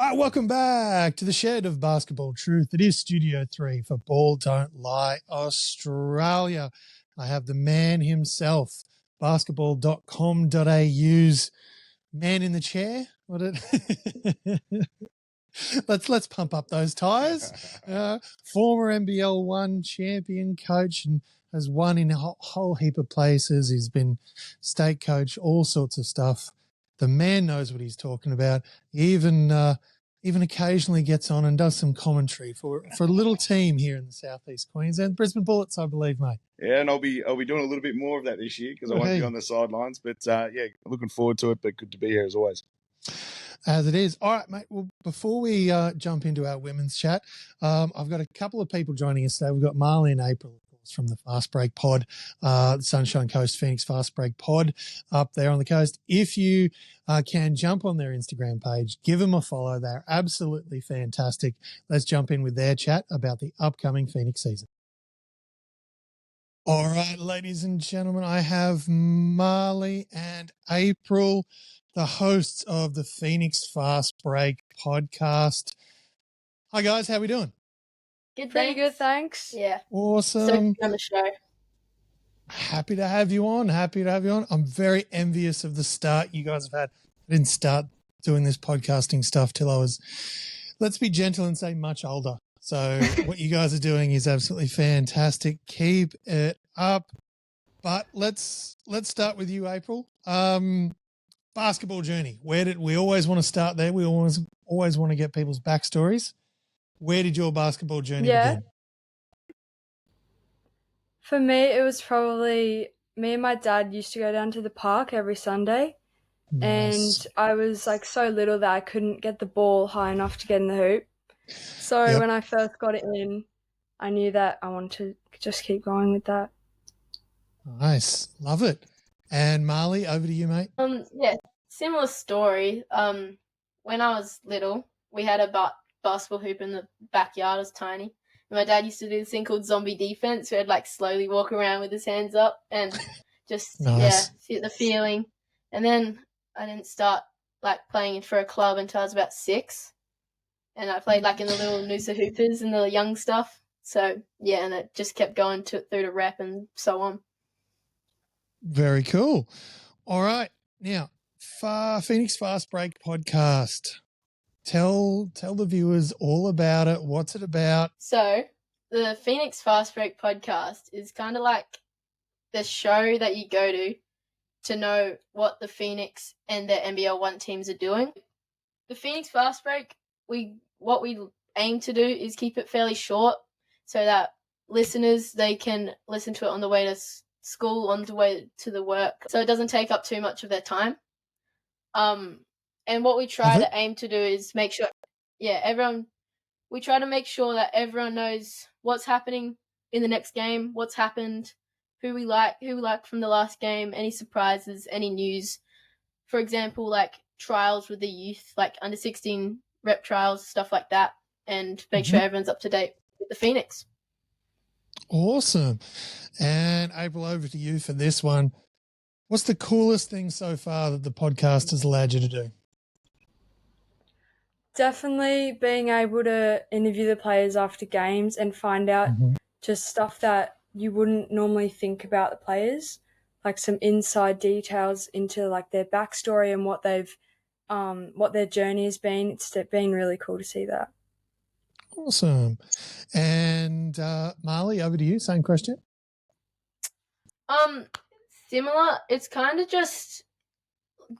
All right, welcome back to the Shed of Basketball Truth. It is Studio 3 for Ball Don't Lie Australia. I have the man himself, basketball.com.au's man in the chair. Let's pump up those tires. Former NBL1 champion coach and has won in a whole heap of places. He's been state coach, all sorts of stuff. The man knows what he's talking about. He even occasionally gets on and does some commentary for a little team here in the southeast Queensland, Brisbane Bullets, I believe, mate. Yeah, and I'll be doing a little bit more of that this year because I won't be on the sidelines. But yeah, looking forward to it. But good to be here as always. As it is. All right, mate. Well, before we jump into our women's chat, I've got a couple of people joining us today. We've got Marley and April, of course, from the Fastbreak pod, the Sunshine Coast Phoenix Fastbreak pod up there on the coast. If you can jump on their Instagram page, give them a follow. They're absolutely fantastic. Let's jump in with their chat about the upcoming Phoenix season. All right, ladies and gentlemen, I have Marley and April, the hosts of the Phoenix Fastbreak podcast. Hi, guys. How we doing? Good, Pretty good, thanks. Yeah. Awesome. So on the show. Happy to have you on. I'm very envious of the start you guys have had. I didn't start doing this podcasting stuff till I was, let's be gentle and say, much older. So what you guys are doing is absolutely fantastic. Keep it up. But let's start with you, April. Basketball journey. Where did we always want to start there? We always want to get people's backstories. Where did your basketball journey begin? For me, it was probably me and my dad used to go down to the park every Sunday. Nice. And I was like so little that I couldn't get the ball high enough to get in the hoop. So when I first got it in, I knew that I wanted to just keep going with that. Nice. Love it. And Marley, over to you, mate. Yeah, similar story. When I was little, we had a basketball hoop in the backyard. It was tiny. And my dad used to do this thing called zombie defense, where he'd like slowly walk around with his hands up and just feel the feeling. And then I didn't start like playing for a club until I was about 6. And I played like in the little Noosa Hoopers and the young stuff. So yeah, and it just kept going through to rep and so on. Very cool. All right. Now, Phoenix Fastbreak podcast. Tell the viewers all about it. What's it about? So the Phoenix Fastbreak podcast is kind of like the show that you go to know what the Phoenix and the NBL1 teams are doing. The Phoenix Fastbreak, what we aim to do is keep it fairly short so that listeners, they can listen to it on the way to school, on the way to the work, so it doesn't take up too much of their time. And what we try to aim to do is make sure, we try to make sure that everyone knows what's happening in the next game, what's happened, who we like from the last game, any surprises, any news. For example, like trials with the youth, like under 16 rep trials, stuff like that, and make sure everyone's up to date with the Phoenix. Awesome. And April, over to you for this one. What's the coolest thing so far that the podcast has allowed you to do? Definitely being able to interview the players after games and find out just stuff that you wouldn't normally think about the players, like some inside details into like their backstory and what their journey has been. It's been really cool to see that. Awesome. And Marley, over to you. Same question. Similar. It's kind of just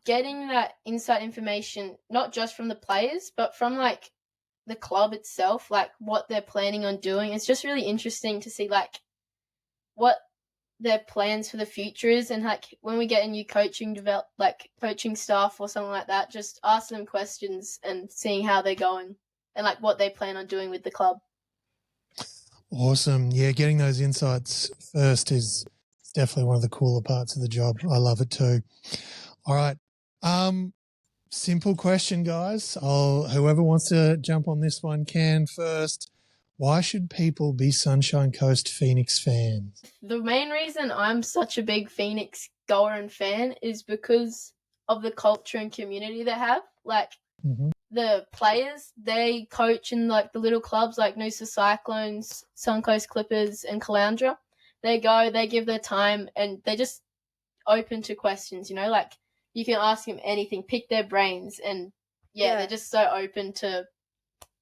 getting that inside information, not just from the players, but from like the club itself, like what they're planning on doing. It's just really interesting to see like what their plans for the future is, and like when we get a new coaching staff or something like that, just ask them questions and seeing how they're going and like what they plan on doing with the club. Awesome. Yeah, getting those insights first is definitely one of the cooler parts of the job. I love it too. All right. Simple question, guys. Whoever wants to jump on this one can first. Why should people be Sunshine Coast Phoenix fans? The main reason I'm such a big Phoenix goer and fan is because of the culture and community they have. Like, the players, they coach in like the little clubs like Noosa Cyclones, Suncoast Clippers, and Caloundra. They go, they give their time, and they're just open to questions, you know, like you can ask them anything, pick their brains, and they're just so open to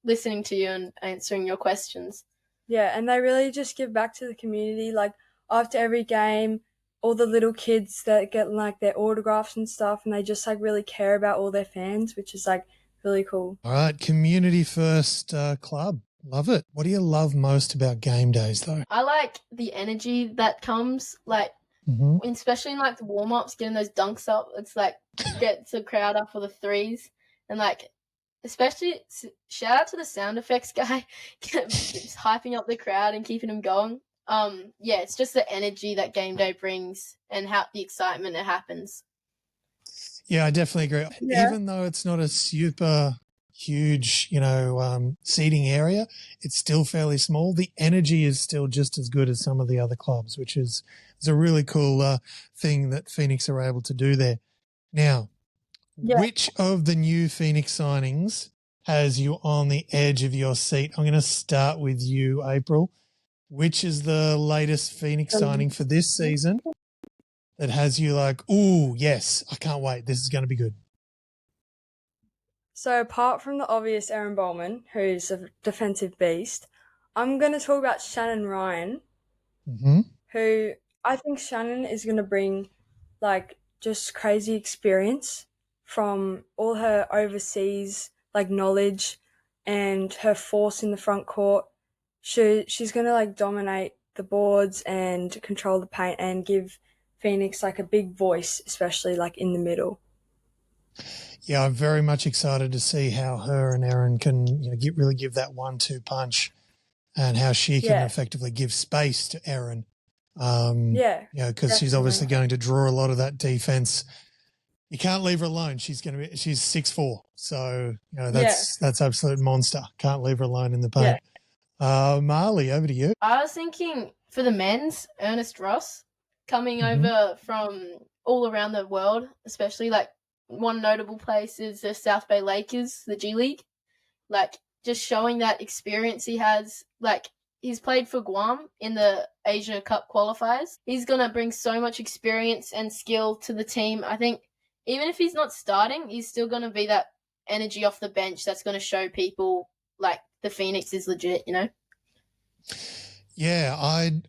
listening to you and answering your questions. Yeah, and they really just give back to the community. Like after every game, all the little kids that get like their autographs and stuff, and they just like really care about all their fans, which is like really cool. All right, community first club. Love it. What do you love most about game days, though? I like the energy that comes, like, especially in like the warm-ups, getting those dunks up. It's like gets the crowd up for the threes, and like especially shout out to the sound effects guy, hyping up the crowd and keeping them going. It's just the energy that game day brings and how the excitement it happens. Yeah, I definitely agree. Yeah. Even though it's not a super huge, seating area, it's still fairly small. The energy is still just as good as some of the other clubs, which is a really cool thing that Phoenix are able to do there. Now, which of the new Phoenix signings has you on the edge of your seat? I'm going to start with you, April. Which is the latest Phoenix signing for this season that has you like, ooh, yes, I can't wait. This is going to be good. So apart from the obvious Aaron Bowman, who's a defensive beast, I'm going to talk about Shannon Ryan, who I think Shannon is going to bring like just crazy experience from all her overseas like knowledge and her force in the front court. She's going to like dominate the boards and control the paint and give Phoenix like a big voice, especially like in the middle. Yeah, I'm very much excited to see how her and Erin can really give that 1-2 punch, and how she can effectively give space to Erin. Because she's obviously going to draw a lot of that defense. You can't leave her alone. She's 6'4", so that's absolute monster. Can't leave her alone in the paint. Marley, over to you. I was thinking for the men's, Ernest Ross coming over from all around the world, especially like one notable place is the South Bay Lakers, the G League. Like just showing that experience he has. Like he's played for Guam in the Asia Cup qualifiers. He's going to bring so much experience and skill to the team. I think even if he's not starting, he's still going to be that energy off the bench that's going to show people like the Phoenix is legit, you know? Yeah, I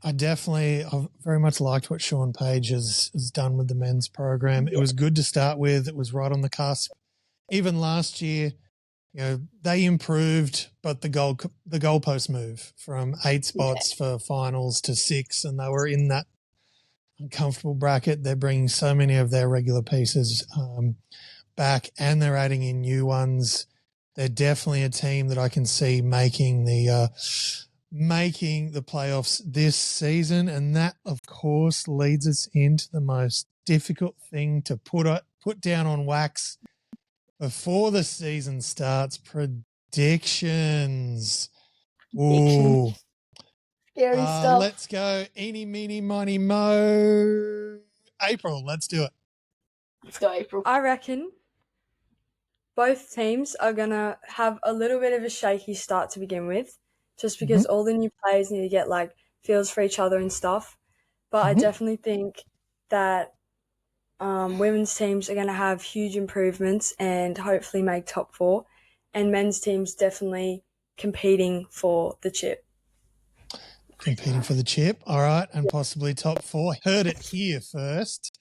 very much liked what Sean Page has done with the men's program. It was good to start with. It was right on the cusp. Even last year, they improved, but the goalpost move from 8 spots for finals to 6, and they were in that uncomfortable bracket. They're bringing so many of their regular pieces back, and they're adding in new ones. They're definitely a team that I can see making the playoffs this season, and that, of course, leads us into the most difficult thing to put down on wax before the season starts: predictions. Ooh. Scary stuff. Let's go. Eeny, meeny, miny, mo. April, let's do it. Let's go, April. I reckon both teams are going to have a little bit of a shaky start to begin with, just because all the new players need to get like feels for each other and stuff. But I definitely think that women's teams are going to have huge improvements and hopefully make top 4, and men's teams definitely competing for the chip. Competing for the chip, all right, and possibly top 4. Heard it here first.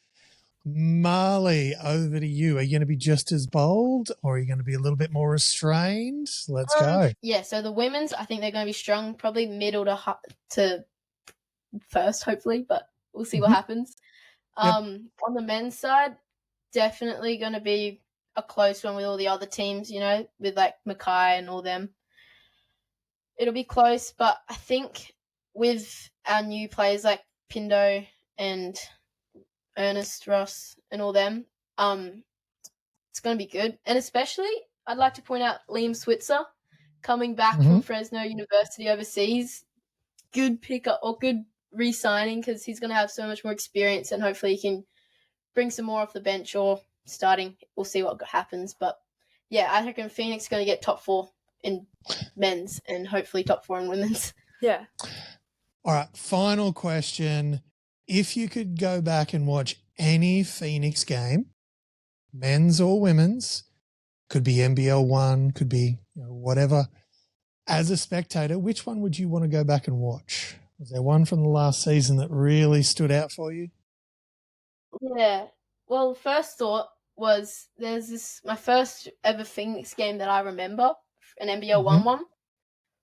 Marley, over to you. Are you going to be just as bold, or are you going to be a little bit more restrained? Let's go. Yeah, so the women's, I think they're going to be strong, probably middle to first, hopefully, but we'll see what happens. On the men's side, definitely going to be a close one with all the other teams, with like Mackay and all them. It'll be close, but I think with our new players like Pindo and Ernest Ross and all them, it's going to be good. And especially, I'd like to point out Liam Switzer coming back from Fresno University overseas. Good pickup or good re-signing, because he's going to have so much more experience, and hopefully he can bring some more off the bench or starting. We'll see what happens, but yeah, I reckon Phoenix is going to get top 4 in men's and hopefully top 4 in women's. Yeah. All right, final question. If you could go back and watch any Phoenix game, men's or women's, could be NBL1, could be whatever, as a spectator, which one would you want to go back and watch? Was there one from the last season that really stood out for you? Yeah. Well, first thought was my first ever Phoenix game that I remember, an NBL1 one.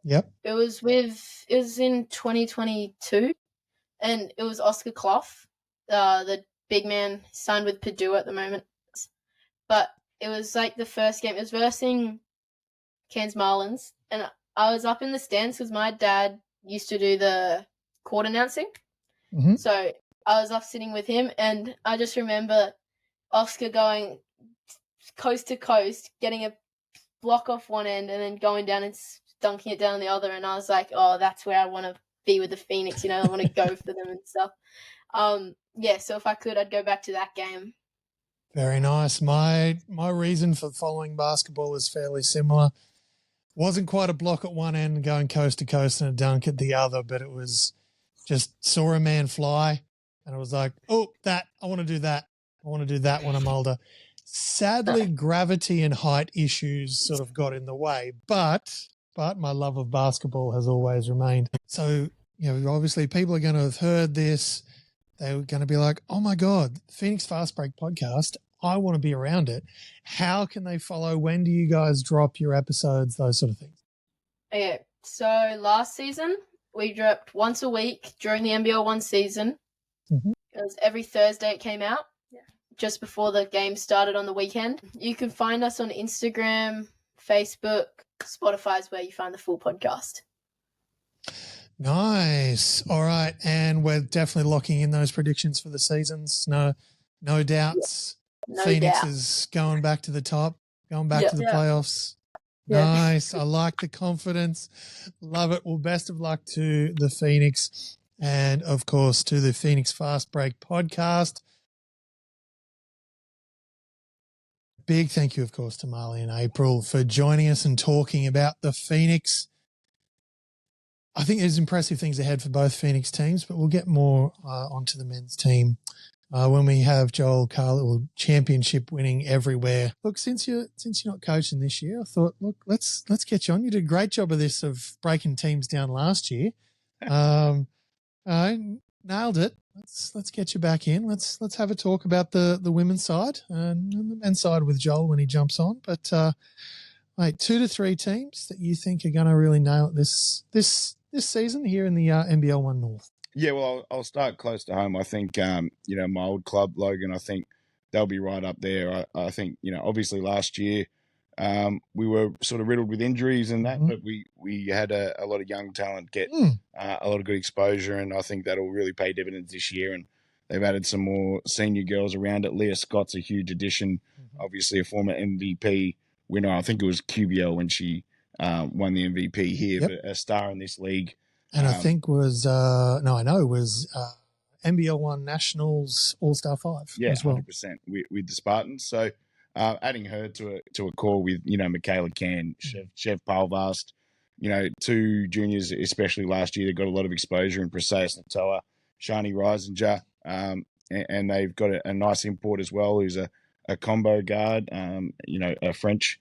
Yep. It was in 2022, and it was Oscar Clough, the big man signed with Purdue at the moment. But it was like the first game. It was versing Cairns Marlins, and I was up in the stands because my dad used to do the court announcing. Mm-hmm. So I was up sitting with him, and I just remember Oscar going coast to coast, getting a block off one end, and then going down and dunking it down the other. And I was like, oh, that's where I want to be with the Phoenix. I want to go for them and stuff. Yeah, so if I could, I'd go back to that game. Very nice. My reason for following basketball is fairly similar. Wasn't quite a block at one end going coast to coast and a dunk at the other, but it was just saw a man fly and I was like, oh, I want to do that. I want to do that when I'm older. Sadly, gravity and height issues sort of got in the way, but my love of basketball has always remained. So, obviously people are going to have heard this. They were going to be like, oh my God, Phoenix Fastbreak podcast. I want to be around it. How can they follow? When do you guys drop your episodes? Those sort of things. Okay, so last season we dropped once a week during the NBL1 season. Mm-hmm. It was every Thursday it came out. Yeah. Just before the game started on the weekend. You can find us on Instagram, Facebook, Spotify is where you find the full podcast. Nice. All right. And we're definitely locking in those predictions for the seasons. No doubts. Yeah, no Phoenix doubt. is going back to the top, going back to the playoffs. Yeah. Nice. I like the confidence. Love it. Well, best of luck to the Phoenix and, of course, to the Phoenix Fastbreak podcast. Big thank you, of course, to Marley and April for joining us and talking about the Phoenix. I think there's impressive things ahead for both Phoenix teams, but we'll get more onto the men's team when we have Joel Khalu, championship winning everywhere. Look, since you're not coaching this year, I thought, look, let's get you on. You did a great job of this, of breaking teams down last year. Nailed it. Let's get you back in. Let's have a talk about the women's side and the men's side with Joel when he jumps on. But 2 to 3 teams that you think are going to really nail it this season here in the NBL1 North. Yeah, well, I'll start close to home. I think, my old club, Logan, I think they'll be right up there. I think, obviously last year we were sort of riddled with injuries and that, but we had a lot of young talent get a lot of good exposure, and I think that'll really pay dividends this year. And they've added some more senior girls around it. Leah Scott's a huge addition, obviously a former MVP winner. I think it was QBL when she won the MVP here, but a star in this league. And I think it was NBL1 Nationals All-Star 5 as well. 100% with the Spartans. So adding her to a core with, Michaela Can, Chev Palvast, 2 juniors, especially last year, that got a lot of exposure in Praseas Natoa, Shani Reisinger, and they've got a nice import as well, who's a combo guard, a French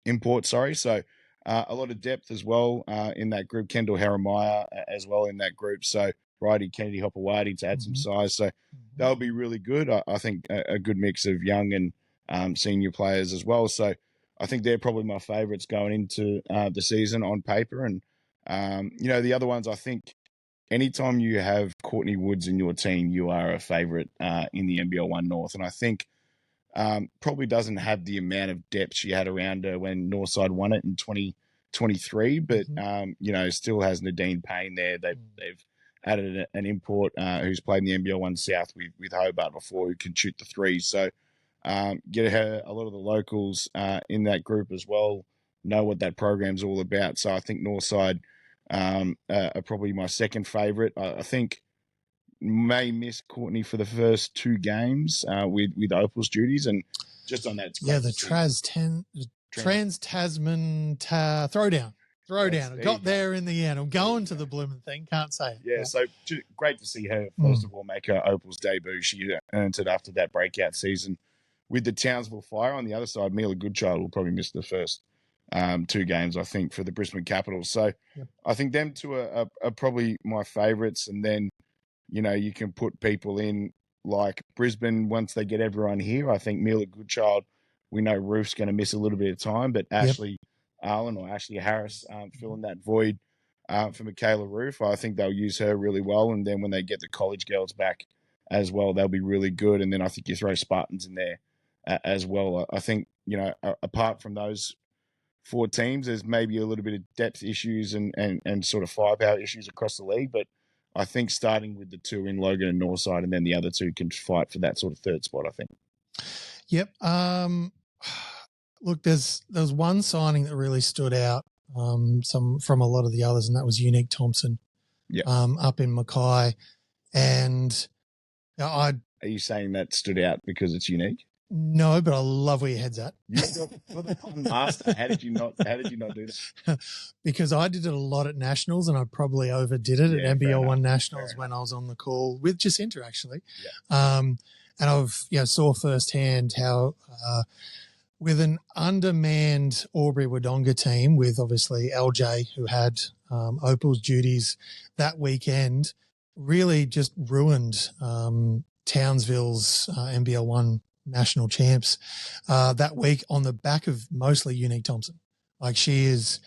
import, sorry. So a lot of depth as well in that group. Kendall Haramiah as well in that group. So Righty Kennedy Hopewadi to add some size. So they'll be really good. I think a good mix of young and senior players as well. So I think they're probably my favourites going into the season on paper. And, the other ones, I think anytime you have Courtney Woods in your team, you are a favourite in the NBL1 North. And I think probably doesn't have the amount of depth she had around her when Northside won it in 2023, but still has Nadine Payne there. They've added an import who's played in the NBL1 South with Hobart before, who can shoot the three. So get her a lot of the locals in that group as well, know what that program's all about. So I think Northside are probably my second favourite. I think may miss Courtney for the first 2 games with Opal's duties, and just on that, it's Yeah, great the to see. Trans-Tasman throwdown. Yes, I there got you go. there in the end. I'm going you to go. the blooming thing. Can't say it. Yeah, so great to see her, first of all, make her Opals debut. She earned it after that breakout season with the Townsville Fire. On the other side, Mila Goodchild will probably miss the first 2 games, I think, for the Brisbane Capitals. So I think them two are probably my favourites. And then, you can put people in like Brisbane once they get everyone here. I think Mila Goodchild, we know Ruth's going to miss a little bit of time, but Ashley Arlen or Ashley Harris filling that void for Michaela Roof. I think they'll use her really well. And then when they get the college girls back as well, they'll be really good. And then I think you throw Spartans in there as well. I think, apart from those 4 teams, there's maybe a little bit of depth issues and sort of firepower issues across the league. But I think starting with the 2 in Logan and Northside, and then the other 2 can fight for that sort of 3rd spot, I think. Yep. Look, there's one signing that really stood out some from a lot of the others, and that was Unique Thompson up in Mackay. And Are you saying that stood out because it's unique? No, but I love where your head's at. You're the master. How did you not do that? Because I did it a lot at Nationals, and I probably overdid it at NBL1 Nationals when I was on the call with Jacinta, actually. Yeah. And I've saw firsthand how with an undermanned Albury-Wodonga team, with obviously LJ, who had Opal's duties that weekend, really just ruined Townsville's NBL1 national champs that week on the back of mostly Unique Thompson. Like, she is,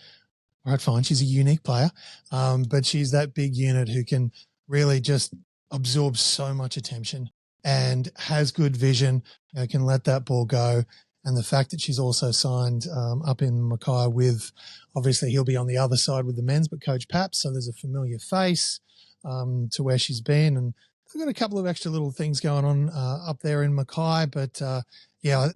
all right, fine, she's a unique player, but she's that big unit who can really just absorb so much attention and has good vision, can let that ball go. And the fact that she's also signed up in Mackay with, obviously he'll be on the other side with the men's, but Coach Paps, so there's a familiar face to where she's been. And I've got a couple of extra little things going on up there in Mackay, but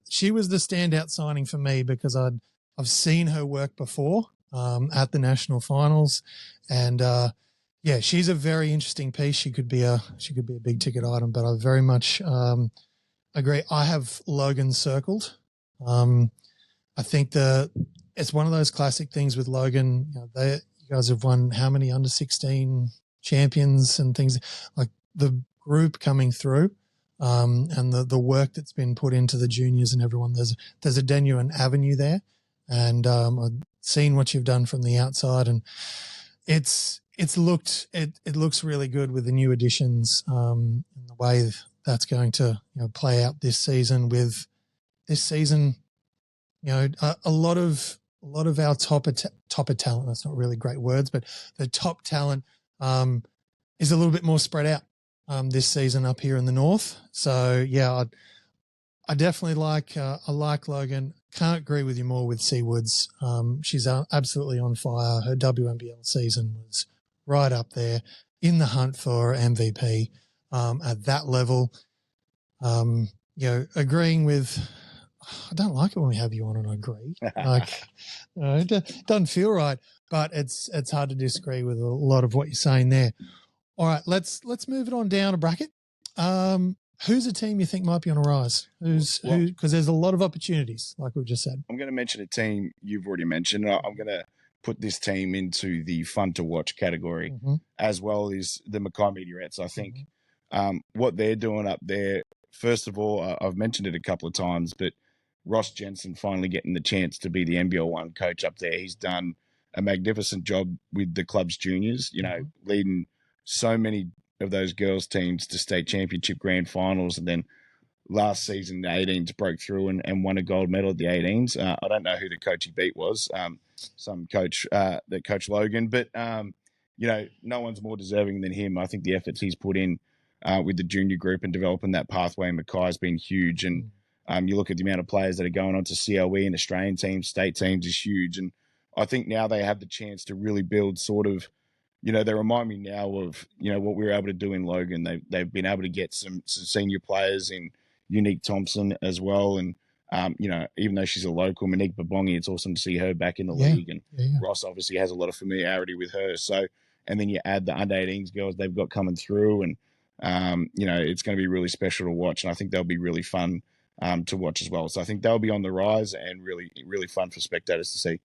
she was the standout signing for me because I've seen her work before at the national finals, and she's a very interesting piece. She could be a big ticket item, but I very much agree. I have Logan circled. I think it's one of those classic things with Logan. You guys have won how many under 16 champions and things, like the group coming through, and the work that's been put into the juniors and everyone. There's a genuine avenue there, and I've seen what you've done from the outside, and it looks really good with the new additions, and the way that's going to play out this season. With this season, a lot of our top talent. That's not really great words, but the top talent is a little bit more spread out this season up here in the north. So I definitely like Logan. Can't agree with you more with Seawoods. She's absolutely on fire. Her WNBL season was right up there in the hunt for MVP at that level. Agreeing with. I don't like it when we have you on and I agree. Like, it doesn't feel right, but it's hard to disagree with a lot of what you're saying there. All right, let's move it on down a bracket. Who's a team you think might be on a rise? Because there's a lot of opportunities, like we've just said. I'm going to mention a team you've already mentioned. I'm going to put this team into the fun to watch category, as well as the Mackay Meteorettes. I think what they're doing up there, first of all, I've mentioned it a couple of times, but Ross Jensen finally getting the chance to be the NBL1 coach up there. He's done a magnificent job with the club's juniors, leading so many of those girls' teams to state championship grand finals. And then last season, the 18s broke through and won a gold medal at the 18s. I don't know who the coach he beat was, some coach, that Coach Logan, but, no one's more deserving than him. I think the efforts he's put in with the junior group and developing that pathway in Mackay has been huge. And you look at the amount of players that are going on to COE and Australian teams, state teams is huge. And I think now they have the chance to really build sort of, they remind me now of, what we were able to do in Logan. They've been able to get some senior players in Unique Thompson as well. And, even though she's a local, Monique Babongi, it's awesome to see her back in the league. And Ross obviously has a lot of familiarity with her. So, and then you add the under 18s girls they've got coming through, and, it's going to be really special to watch. And I think they'll be really fun to watch as well. So I think they'll be on the rise and really, really fun for spectators to see.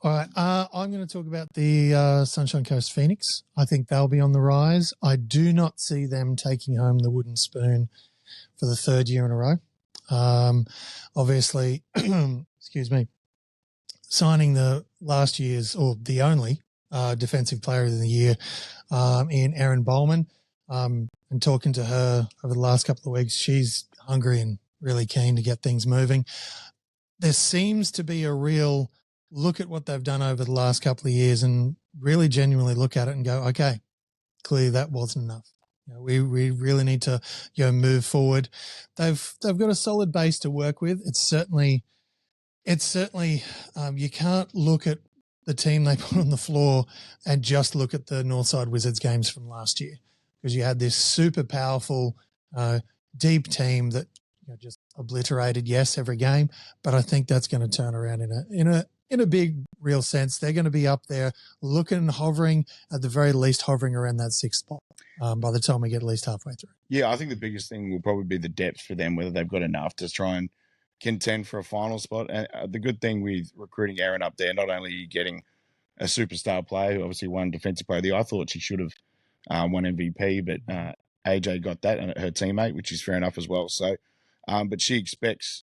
All right. I'm going to talk about the Sunshine Coast Phoenix. I think they'll be on the rise. I do not see them taking home the wooden spoon for the third year in a row. Obviously, excuse me, signing the last year's or the only defensive player of the year in Erin Bowman, and talking to her over the last couple of weeks, she's hungry and really keen to get things moving. There seems to be a real look at what they've done over the last couple of years and really genuinely look at it and go, okay, clearly that wasn't enough. We really need to move forward. They've got a solid base to work with. It's certainly you can't look at the team they put on the floor and just look at the Northside Wizards games from last year, because you had this super powerful, deep team that just obliterated, yes, every game. But I think that's going to turn around in a big, real sense. They're going to be up there looking and hovering, at the very least hovering around that sixth spot by the time we get at least halfway through. Yeah, I think the biggest thing will probably be the depth for them, whether they've got enough to try and contend for a final spot. And the good thing with recruiting Erin up there, not only are you getting a superstar player who obviously won Defensive Player of the Year, I thought she should have won MVP, but AJ got that, and her teammate, which is fair enough as well. So, but she expects,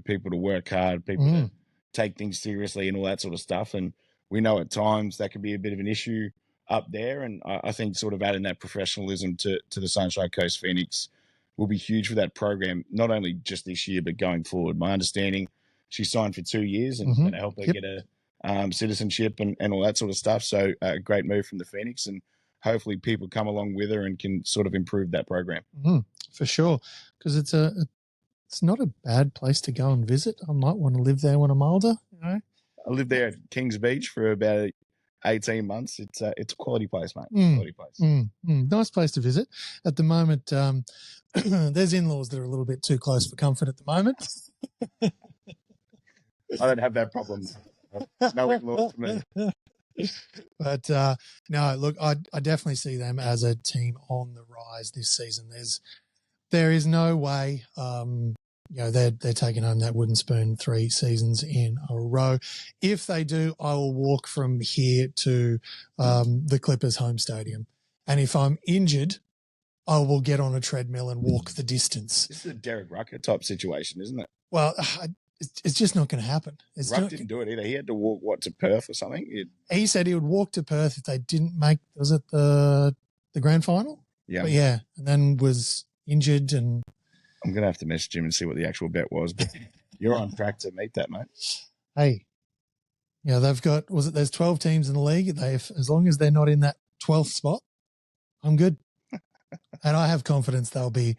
people to work hard, people to take things seriously and all that sort of stuff. And we know at times that can be a bit of an issue up there. And I think sort of adding that professionalism to the Sunshine Coast Phoenix will be huge for that program, not only just this year, but going forward. My understanding, she signed for 2 years and going to help her get a citizenship and all that sort of stuff. So a great move from the Phoenix, and hopefully people come along with her and can sort of improve that program. For sure, because it's not a bad place to go and visit. I might want to live there when I'm older. I lived there at Kings Beach for about 18 months. It's a quality place, mate. Quality place. Nice place to visit. At the moment, there's in-laws that are a little bit too close for comfort at the moment. I don't have that problem. No in-laws for me. But no, look, I definitely see them as a team on the rise this season. There is no way, they're taking home that wooden spoon 3 seasons in a row. If they do, I will walk from here to the Clippers home stadium. And if I'm injured, I will get on a treadmill and walk the distance. This is a Derek Rucker type situation, isn't it? Well, it's just not going to happen. Ruck didn't do it either. He had to walk, to Perth or something? He said he would walk to Perth if they didn't make, was it the grand final? Yeah. But yeah, and then was injured. And I'm going to have to message him and see what the actual bet was, but you're on track to meet that, mate. Hey, they've got, there's 12 teams in the league. As long as they're not in that 12th spot, I'm good. And I have confidence they'll be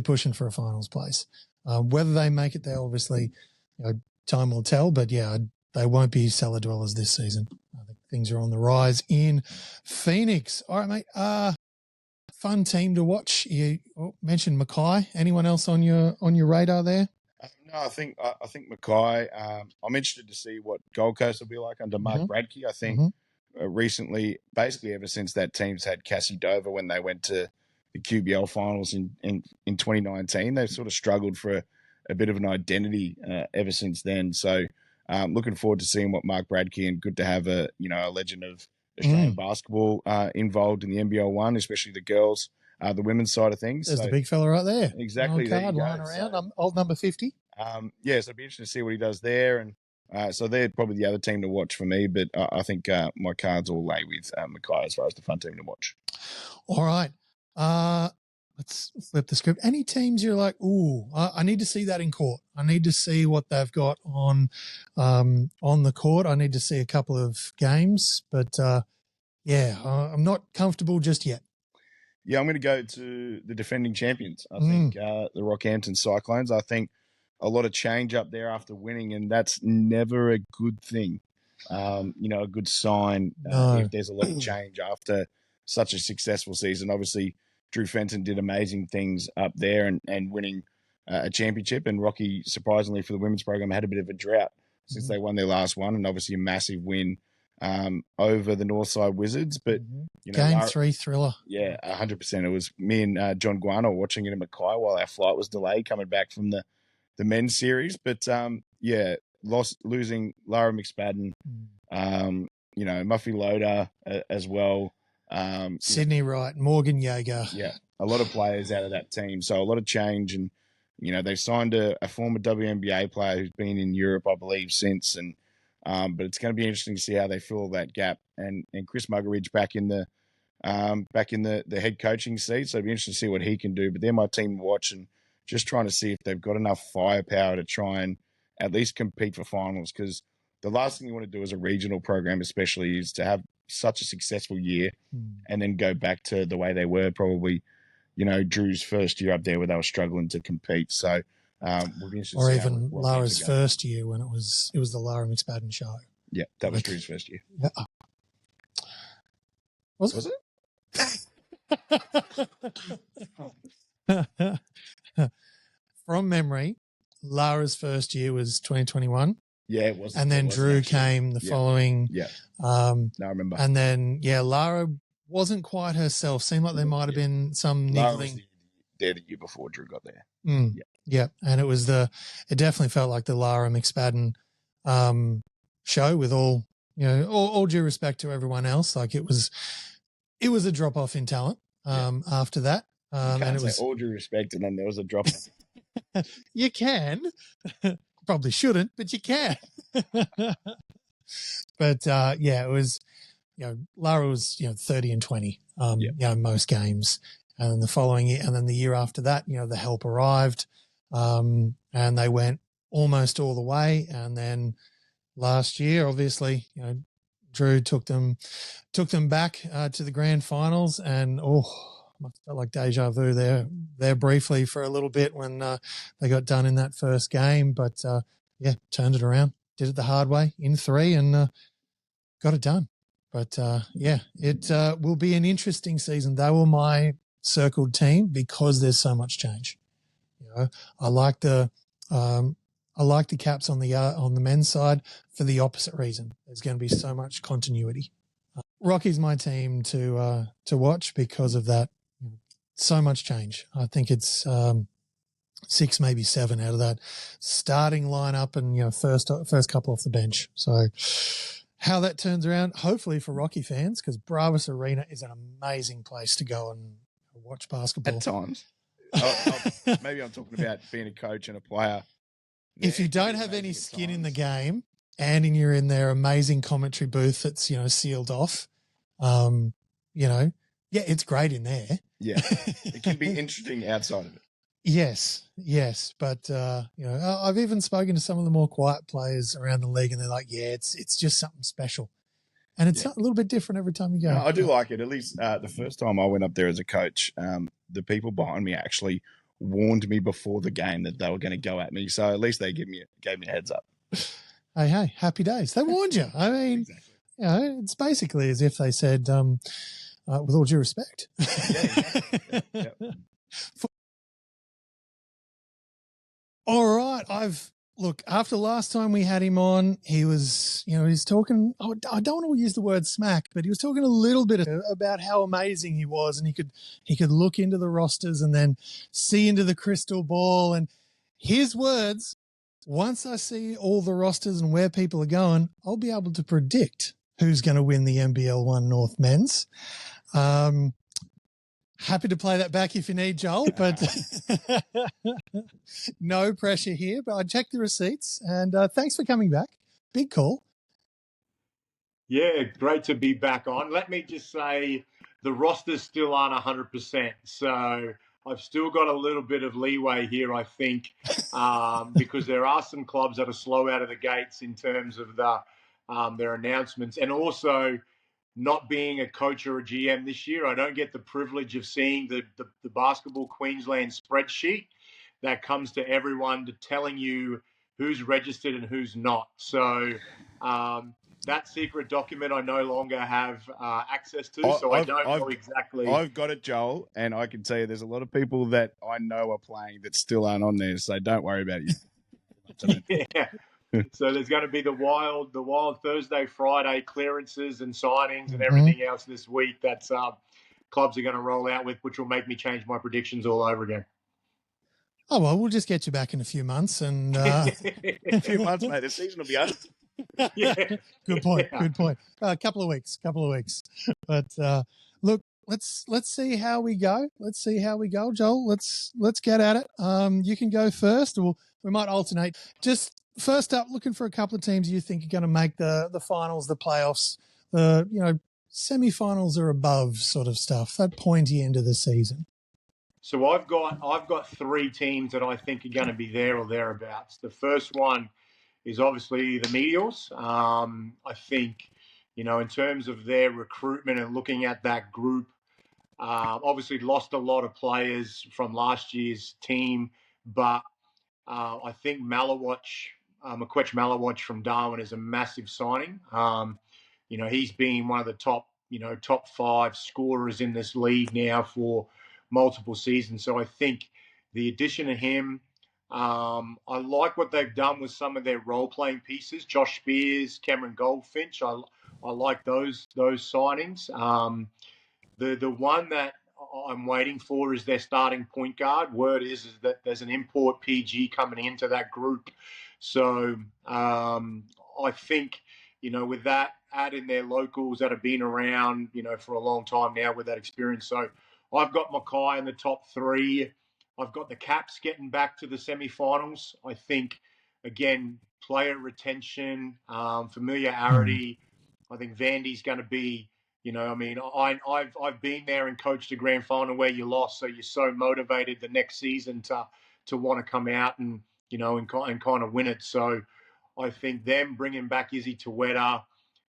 pushing for a finals place. Whether they make it there, obviously, time will tell. But they won't be cellar dwellers this season. I think things are on the rise in Phoenix. All right, mate. Fun team to watch. You mentioned Mackay. Anyone else on your radar there? No, I think Mackay. I'm interested to see what Gold Coast will be like under Mark Bradkey. I think recently, basically ever since that team's had Cassie Dover when they went to the QBL finals in 2019, they've sort of struggled for a bit of an identity ever since then. So looking forward to seeing what Mark Bradkey, and good to have a legend of Australian basketball involved in the NBL1, especially the girls, the women's side of things. There's the big fella right there. Exactly. Card lying around. I'm old number 50. So it'd be interesting to see what he does there. And so they're probably the other team to watch for me, but I think my cards all lay with Mackay as far as the fun team to watch. All right. Let's flip the script. Any teams you're like, I need to see that in court. I need to see what they've got on the court. I need to see a couple of games, but I'm not comfortable just yet. Yeah, I'm going to go to the defending champions. I think the Rockhampton Cyclones. I think a lot of change up there after winning, and that's never a good thing. A good sign if there's a lot of change after such a successful season. Obviously, Drew Fenton did amazing things up there and winning a championship. And Rocky, surprisingly for the women's program, had a bit of a drought since they won their last one, and obviously a massive win over the Northside Wizards. But you know, Game 3 thriller. Yeah, 100%. It was me and John Guano watching it in Mackay while our flight was delayed coming back from the men's series. But losing Lara McSpadden, you know, Muffy Loader as well. Sydney Wright, Morgan Yeager. Yeah, a lot of players out of that team. So a lot of change. And, you know, they signed a former WNBA player who's been in Europe, I believe, since. And but it's going to be interesting to see how they fill that gap. And Chris Muggeridge back in the head coaching seat. So it'll be interesting to see what he can do. But they're my team to watch and just trying to see if they've got enough firepower to try and at least compete for finals. Because the last thing you want to do as a regional program, especially, is to have such a successful year and then go back to the way they were probably, you know, Drew's first year up there where they were struggling to compete. So we'll be interested or to see even what Lara's first year when it was the Lara McSpadden show. Yeah, that was Drew's first year. Yeah. Was it? From memory, Lara's first year was 2021. Yeah, it was. And then Drew came the following. Yeah. No, I remember. And then, Lara wasn't quite herself. Seemed like there might have been some niggling. There the year before Drew got there. Yeah. And it definitely felt like the Lara McSpadden show with all due respect to everyone else. Like it was a drop off in talent after that. And it was all due respect, and then there was a drop. You can. Probably shouldn't, but you can. But it was, Lara was 30 and 20, most games, and then the following year, and then the year after that, the help arrived, and they went almost all the way, and then last year, obviously, Drew took them back to the grand finals, and must have felt like deja vu there briefly for a little bit when they got done in that first game. But, turned it around, did it the hard way in 3 and got it done. But, it will be an interesting season. They were my circled team because there's so much change. I like the Caps on the men's side for the opposite reason. There's going to be so much continuity. Rocky's my team to watch because of that. So much change. I think it's 6, maybe 7 out of that starting lineup, and first couple off the bench. So how that turns around, hopefully for Rocky fans, because Bravos Arena is an amazing place to go and watch basketball. At times, maybe I'm talking about being a coach and a player. If you don't have any skin in the game, and you're in their amazing commentary booth that's sealed off, it's great in there. Yeah, it can be interesting outside of it. Yes, but I've even spoken to some of the more quiet players around the league, and they're like, it's just something special, and it's a little bit different every time you go. No, I do like it. At least the first time I went up there as a coach, the people behind me actually warned me before the game that they were going to go at me, so at least they gave me a heads up. Hey, happy days. They warned you. I mean, exactly. It's basically as if they said, with all due respect. Yeah. All right. After last time we had him on, he was, he's talking, I don't want to use the word smack, but he was talking a little bit about how amazing he was, and he could look into the rosters and then see into the crystal ball. And his words, once I see all the rosters and where people are going, I'll be able to predict who's going to win the NBL1 North men's. Happy to play that back if you need, Joel, but no pressure here. But I checked the receipts, and thanks for coming back. Big call. Yeah, great to be back on. Let me just say the rosters still aren't 100%, so I've still got a little bit of leeway here, I think, because there are some clubs that are slow out of the gates in terms of their announcements, and also not being a coach or a GM this year, I don't get the privilege of seeing the Basketball Queensland spreadsheet that comes to everyone to telling you who's registered and who's not. So that secret document I no longer have access to, so I don't know exactly. I've got it, Joel, and I can tell you there's a lot of people that I know are playing that still aren't on there, so don't worry about it. Yeah. So there's going to be the wild Thursday, Friday clearances and signings and Mhm. everything else this week that clubs are going to roll out with, which will make me change my predictions all over again. Oh, well, we'll just get you back in a few months and A few months, mate. The season will be over. Yeah. Good point. Yeah. Good point. A couple of weeks. But look, let's see how we go. Let's see how we go, Joel. Let's get at it. You can go first, or we might alternate. Just first up, looking for a couple of teams you think are going to make the finals, the playoffs, the semi-finals or above sort of stuff. That pointy end of the season. So I've got three teams that I think are going to be there or thereabouts. The first one is obviously the Meteors. I think, in terms of their recruitment and looking at that group, obviously lost a lot of players from last year's team, but I think Makwetch Malawatch from Darwin is a massive signing. He's been one of the top 5 scorers in this league now for multiple seasons. So I think the addition of him, I like what they've done with some of their role-playing pieces. Josh Spears, Cameron Goldfinch. I like those signings. The one that I'm waiting for is their starting point guard. Word is that there's an import PG coming into that group. So I think, with that, add in their locals that have been around, for a long time now with that experience. So I've got Mackay in the top 3. I've got the Caps getting back to the semi-finals. I think, again, player retention, familiarity. I think Vandy's going to be, I've been there and coached a grand final where you lost, so you're so motivated the next season to want to come out and kind of win it. So I think them bringing back Izzy Tuweta,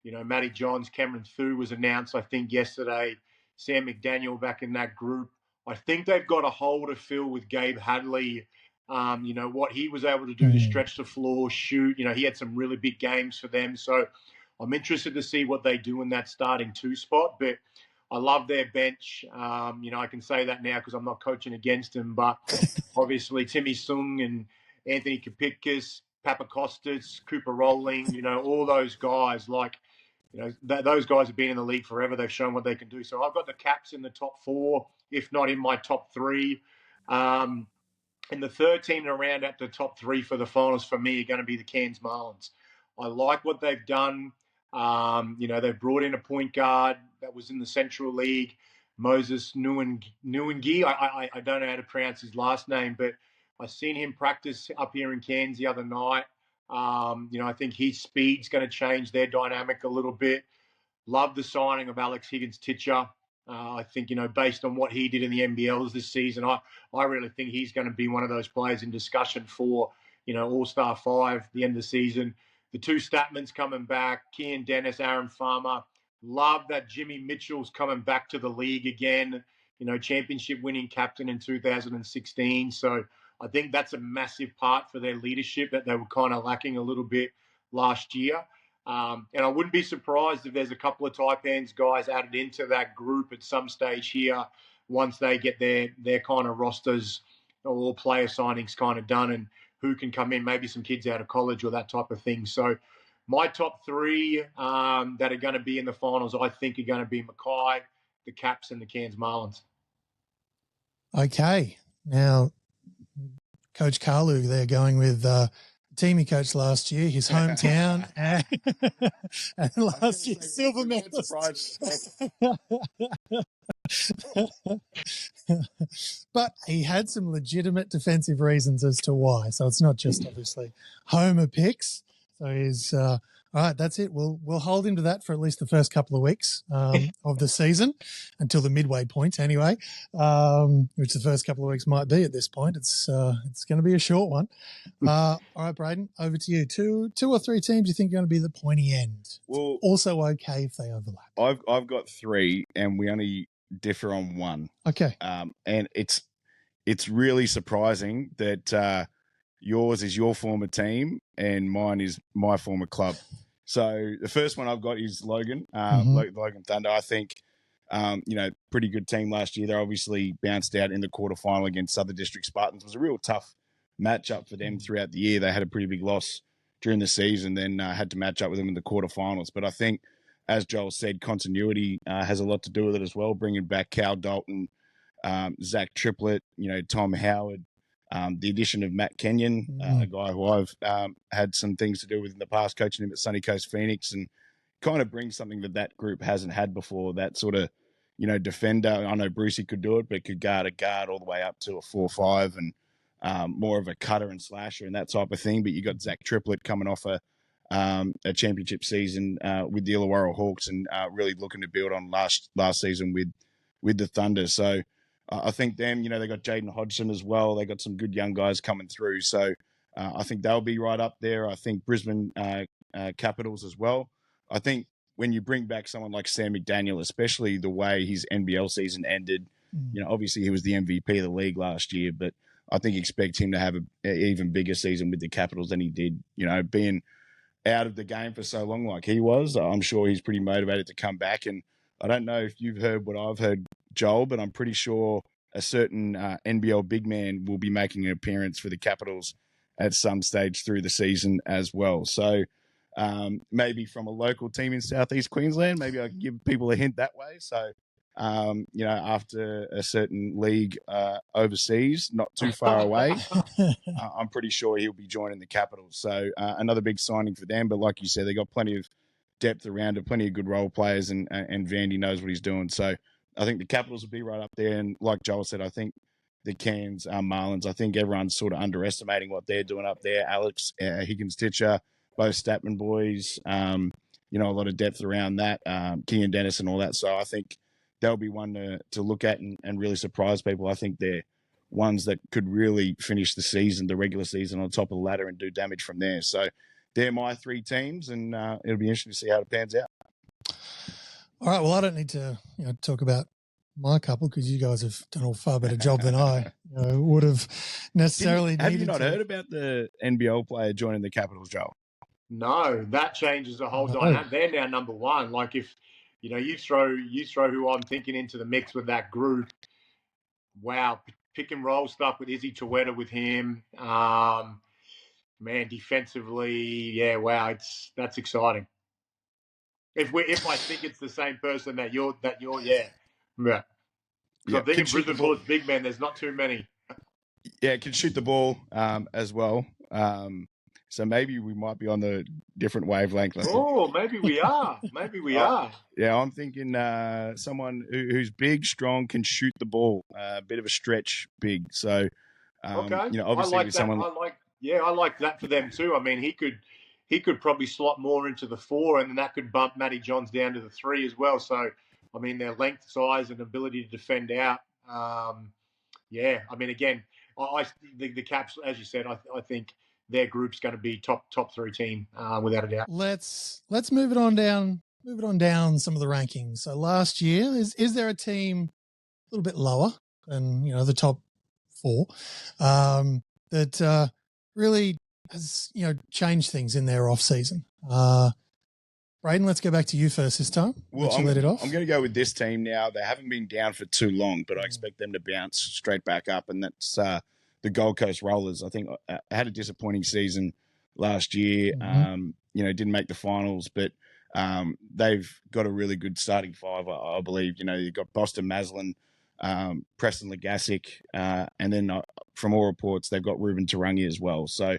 Matty Johns, Cameron Thu was announced, I think, yesterday. Sam McDaniel back in that group. I think they've got a hole to fill with Gabe Hadley. What he was able to do to stretch the floor, shoot. He had some really big games for them. So I'm interested to see what they do in that starting 2 spot. But I love their bench. I can say that now because I'm not coaching against him. But obviously Timmy Sung and Anthony Kapitkas, Papakostas, Cooper Rowling, all those guys, those guys have been in the league forever. They've shown what they can do. So I've got the Caps in the top 4, if not in my top 3. And the third team to round out the top 3 for the finals for me are going to be the Cairns Marlins. I like what they've done. They've brought in a point guard that was in the Central League, Moses Nuangi. I don't know how to pronounce his last name, but I seen him practice up here in Cairns the other night. I think his speed's going to change their dynamic a little bit. Love the signing of Alex Higgins-Titcher. I think, based on what he did in the NBLs this season, I really think he's going to be one of those players in discussion for, All-Star 5, the end of the season. The 2 Statmans coming back, Kian Dennis, Aaron Farmer. Love that Jimmy Mitchell's coming back to the league again, championship winning captain in 2016. So I think that's a massive part for their leadership that they were kind of lacking a little bit last year. And I wouldn't be surprised if there's a couple of Taipans guys added into that group at some stage here once they get their kind of rosters or player signings kind of done and who can come in, maybe some kids out of college or that type of thing. So my top 3 that are going to be in the finals, I think, are going to be Mackay, the Caps, and the Cairns Marlins. Okay. Now, Coach Khalu, they're going with the team he coached last year, his hometown, and last year's silver medalist. But he had some legitimate defensive reasons as to why. So it's not just obviously homer picks. So he's all right. That's it. We'll hold him to that for at least the first couple of weeks of the season until the midway point, anyway. Which the first couple of weeks might be at this point. It's going to be a short one. All right, Brayden, over to you. Two or 3 teams you think are going to be the pointy end. Well, also okay if they overlap. I've got 3, and we only differ on 1. Okay. And it's really surprising that yours is your former team and mine is my former club. So the first one I've got is Logan, Logan Thunder. I think, pretty good team last year. They obviously bounced out in the quarterfinal against Southern District Spartans. It was a real tough matchup for them throughout the year. They had a pretty big loss during the season, then had to match up with them in the quarterfinals. But I think, as Joel said, continuity has a lot to do with it as well. Bringing back Cal Dalton, Zach Triplett, Tom Howard, the addition of Matt Kenyon, a guy who I've had some things to do with in the past, coaching him at Sunny Coast Phoenix, and kind of brings something that group hasn't had before, that sort of, defender. I know Brucey could do it, but could guard a guard all the way up to a 4-5 and more of a cutter and slasher and that type of thing. But you got Zach Triplett coming off a championship season with the Illawarra Hawks and really looking to build on last season with the Thunder. So I think them, they got Jaden Hodgson as well. They got some good young guys coming through. So I think they'll be right up there. I think Brisbane Capitals as well. I think when you bring back someone like Sam McDaniel, especially the way his NBL season ended, obviously he was the MVP of the league last year, but I think expect him to have an even bigger season with the Capitals than he did, being out of the game for so long like he was. I'm sure he's pretty motivated to come back. And I don't know if you've heard what I've heard, Joel, but I'm pretty sure a certain NBL big man will be making an appearance for the Capitals at some stage through the season as well. So maybe from a local team in Southeast Queensland, maybe I can give people a hint that way. So, after a certain league overseas, not too far away, I'm pretty sure he'll be joining the Capitals. So another big signing for them. But like you said, they got plenty of depth around it, plenty of good role players, and Vandy knows what he's doing. So I think the Capitals will be right up there. And like Joel said, I think the Cairns Marlins, I think everyone's sort of underestimating what they're doing up there. Alex Higgins-Titcher, both Statman boys, a lot of depth around that, King and Dennis and all that. So I think they'll be one to look at and really surprise people. I think they're ones that could really finish the regular season on top of the ladder and do damage from there. So they're my three teams, and it'll be interesting to see how it pans out. All right. Well, I don't need to talk about my couple because you guys have done a far better job than I would have necessarily Have needed. you not to. heard about the NBL player joining the Capitals, Joel? No, that changes the whole dynamic. They're now number one. Like if you throw who I'm thinking into the mix with that group. Wow, pick and roll stuff with Izzy Tueta with him. Man, defensively, yeah, wow, that's exciting. If I think it's the same person that you're yeah. Yeah. So I'm thinking Brisbane Bullets big man, there's not too many. Yeah, can shoot the ball as well. So maybe we might be on the different wavelength. Oh, maybe we are. Maybe we are. Yeah, I'm thinking someone who's big, strong, can shoot the ball. A bit of a stretch big. So, okay. Obviously I like that. someone. I like that for them too. I mean, he could probably slot more into the 4, and then that could bump Matty Johns down to the 3 as well. So, I mean, their length, size, and ability to defend out. Yeah, I mean, again, the Caps, as you said, I think their group's going to be top 3 team without a doubt. Let's move it on down. Move it on down some of the rankings. So last year, is there a team a little bit lower than the top 4 that really has changed things in their off season? Brayden, let's go back to you first this time. Well, let it off. I'm going to go with this team now. They haven't been down for too long, but I expect them to bounce straight back up, and that's the Gold Coast Rollers. I think had a disappointing season last year. Didn't make the finals, but they've got a really good starting 5, I believe. You've got Boston Maslin, Preston Legasic, and then from all reports, they've got Ruben Tarangi as well. So,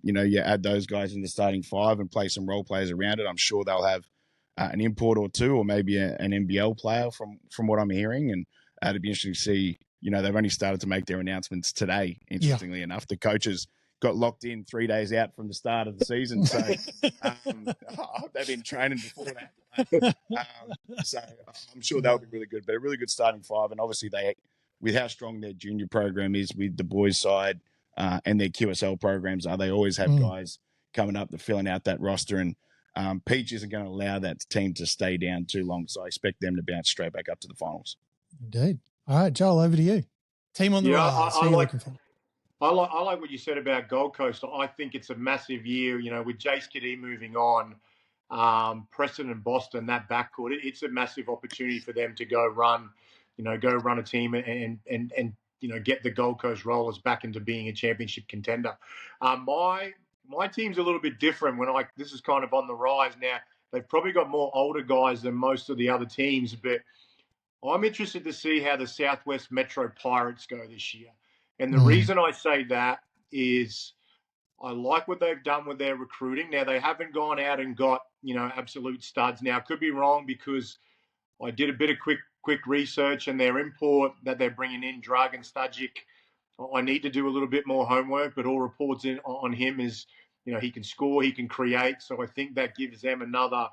you add those guys in the starting 5 and play some role players around it. I'm sure they'll have an import or two, or maybe an NBL player from what I'm hearing. And it'd be interesting to see. They've only started to make their announcements today, interestingly enough. The coaches got locked in 3 days out from the start of the season. So they've been training before that. So I'm sure they'll be really good, but a really good starting 5. And obviously with how strong their junior program is with the boys side and their QSL programs they always have guys coming up to filling out that roster. And Peach isn't going to allow that team to stay down too long. So I expect them to bounce straight back up to the finals. Indeed. All right, Joel, over to you. Team on the rise. I like what you said about Gold Coast. I think it's a massive year, with Jace Kadee moving on, Preston and Boston, that backcourt. It's a massive opportunity for them to go run a team and get the Gold Coast Rollers back into being a championship contender. My my team's a little bit different. This is kind of on the rise now. They've probably got more older guys than most of the other teams, but I'm interested to see how the Southwest Metro Pirates go this year. And the reason I say that is I like what they've done with their recruiting. Now, they haven't gone out and got, absolute studs. Now, I could be wrong because I did a bit of quick research, and their import that they're bringing in, Dragan Stajic, I need to do a little bit more homework, but all reports on him is, he can score, he can create. So I think that gives them another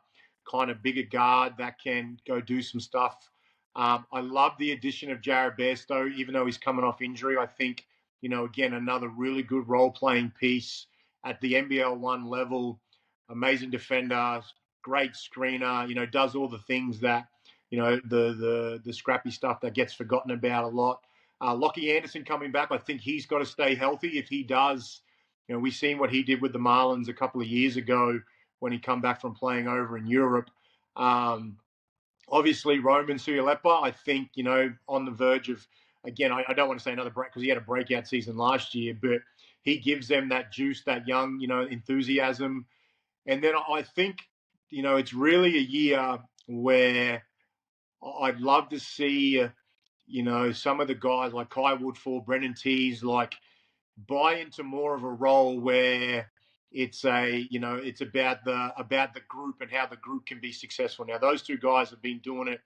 kind of bigger guard that can go do some stuff. I love the addition of Jared Bairstow, even though he's coming off injury. I think, again, another really good role-playing piece at the NBL1 level. Amazing defender, great screener, does all the things that, the scrappy stuff that gets forgotten about a lot. Lockie Anderson coming back, I think he's got to stay healthy. If he does, we've seen what he did with the Marlins a couple of years ago when he come back from playing over in Europe. Obviously, Roman Suyalepa, I think, on the verge of, again, I don't want to say another break because he had a breakout season last year, but he gives them that juice, that young, enthusiasm. And then I think, it's really a year where I'd love to see, some of the guys like Kai Woodfall, Brendan Tees, buy into more of a role where it's it's about the group and how the group can be successful. Now, those two guys have been doing it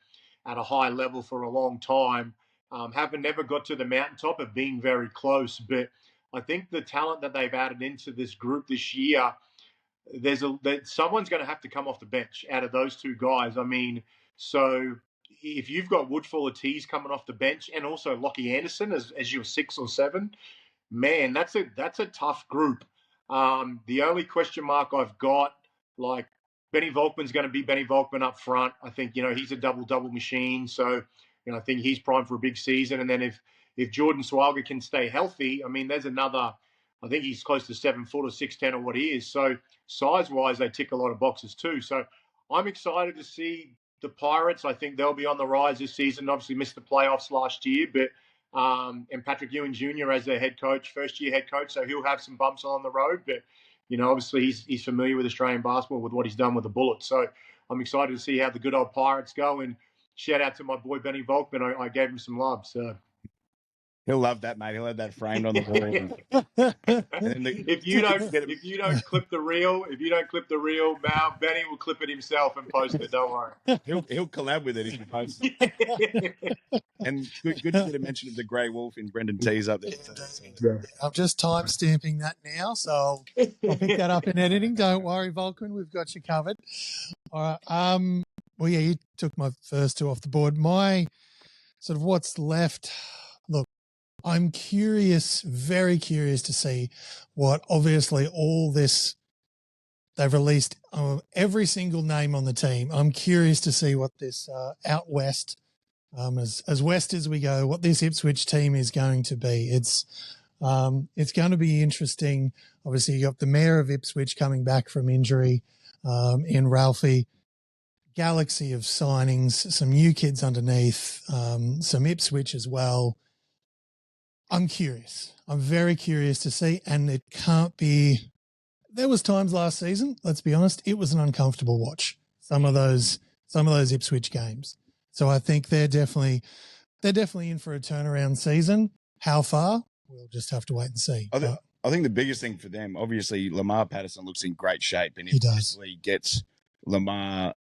at a high level for a long time. Haven't never got to the mountaintop of being very close, but I think the talent that they've added into this group this year, someone's going to have to come off the bench out of those two guys. I mean, so if you've got Woodfall or Tees coming off the bench and also Lockie Anderson as your 6 or 7, man, that's a tough group. The only question mark I've got, Benny Volkman's going to be Benny Volkman up front. I think, he's a double machine. So, I think he's primed for a big season. And then if Jordan Swalga can stay healthy, I mean, there's another, I think he's close to 7 foot or 6'10" or what he is. So size-wise, they tick a lot of boxes too. So I'm excited to see the Pirates. I think they'll be on the rise this season. Obviously missed the playoffs last year, but and Patrick Ewing Jr. as their head coach, first-year head coach, so he'll have some bumps along the road. But, obviously he's familiar with Australian basketball with what he's done with the Bullets. So I'm excited to see how the good old Pirates go. And shout out to my boy Benny Volkman. I gave him some love. So he'll love that, mate. He'll have that framed on the wall. If you don't clip the reel, Mal, Benny will clip it himself and post it. Don't worry. He'll collab with it if he posts it. And good to get a mention of the Grey Wolf in Brendan Tees up there. Yeah. I'm just time stamping that now, so I'll pick that up in editing. Don't worry, Vulcan, we've got you covered. All right. Well, yeah, you took my first two off the board. My sort of what's left. Look, I'm curious, very curious to see what obviously all this they've released every single name on the team. I'm curious to see what this out west, as west as we go, what this Ipswich team is going to be. It's going to be interesting. Obviously, you got the mayor of Ipswich coming back from injury in Ralphie. Galaxy of signings, some new kids underneath, some Ipswich as well. I'm curious. I'm very curious to see, and it can't be. There was times last season. Let's be honest, it was an uncomfortable watch. Some of those Ipswich games. So I think they're definitely in for a turnaround season. How far? We'll just have to wait and see. I think the biggest thing for them, obviously, Lamar Patterson looks in great shape, and he does. Gets Lamar,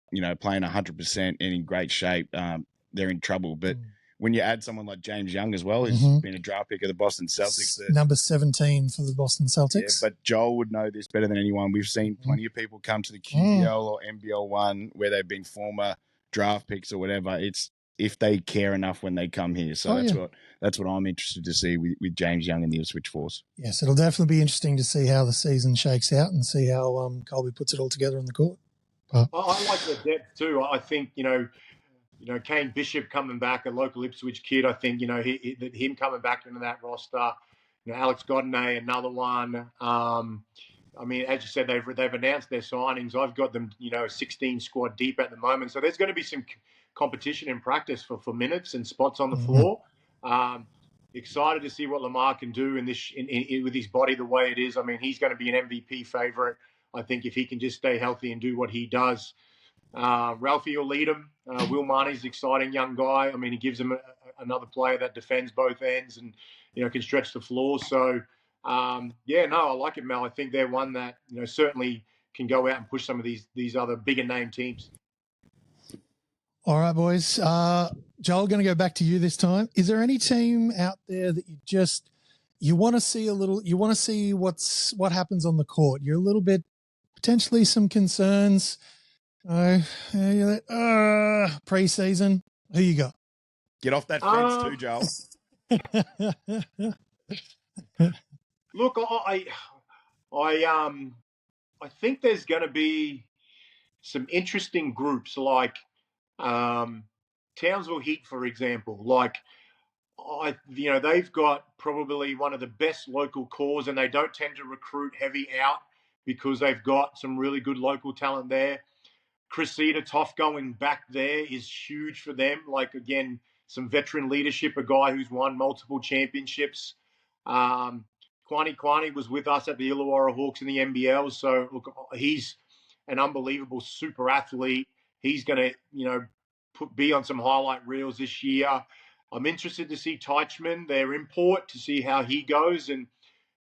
playing 100% and in great shape, they're in trouble. But when you add someone like James Young as well, who's been a draft pick of the Boston Celtics. Number 17 for the Boston Celtics. Yeah, but Joel would know this better than anyone. We've seen plenty of people come to the QBL or NBL1 where they've been former draft picks or whatever. It's if they care enough when they come here. So that's what I'm interested to see with James Young and the Ipswich Force. Yes, it'll definitely be interesting to see how the season shakes out and see how Colby puts it all together on the court. I like the depth too. I think, Kane Bishop coming back, a local Ipswich kid. I think, him coming back into that roster. Alex Godinay, another one. I mean, as you said, they've announced their signings. I've got them, 16 squad deep at the moment. So there's going to be some competition in practice for minutes and spots on the floor. excited to see what Lamar can do with his body the way it is. I mean, he's going to be an MVP favorite. I think if he can just stay healthy and do what he does. Ralphie will lead him. Will Marnie's an exciting young guy. I mean, he gives him another player that defends both ends and, can stretch the floor. So, I like it, Mel. I think they're one that, certainly can go out and push some of these other bigger name teams. All right, boys. Joel, going to go back to you this time. Is there any team out there that you want to see you want to see what happens on the court? You're a little bit, potentially some concerns. Pre-season. Who you got? Get off that fence too, Joel. Look, I think there's going to be some interesting groups like Townsville Heat, for example. Like, they've got probably one of the best local cores, and they don't tend to recruit heavy out because they've got some really good local talent there. Chris Toff going back there is huge for them. Like, again, some veteran leadership, a guy who's won multiple championships. Kwani was with us at the Illawarra Hawks in the NBL. So, look, he's an unbelievable super athlete. He's going to, be on some highlight reels this year. I'm interested to see Teichman, their import, to see how he goes. And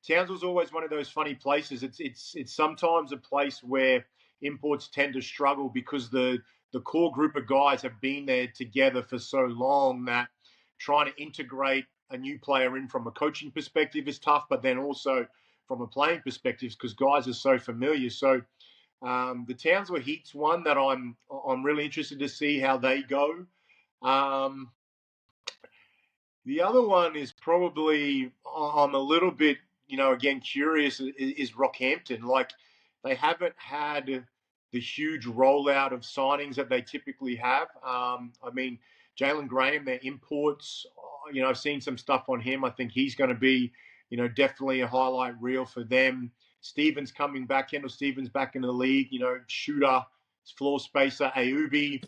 Townsville's always one of those funny places. It's sometimes a place where imports tend to struggle because the core group of guys have been there together for so long that trying to integrate a new player in from a coaching perspective is tough, but then also from a playing perspective because guys are so familiar. So the Townsville Heat's one that I'm really interested to see how they go. The other one is probably I'm a little bit, again, curious is Rockhampton. Like, they haven't had the huge rollout of signings that they typically have. I mean, Jalen Graham, their imports, I've seen some stuff on him. I think he's going to be, definitely a highlight reel for them. Stevens coming back, Kendall Stevens back in the league, shooter, floor spacer, Ayubi,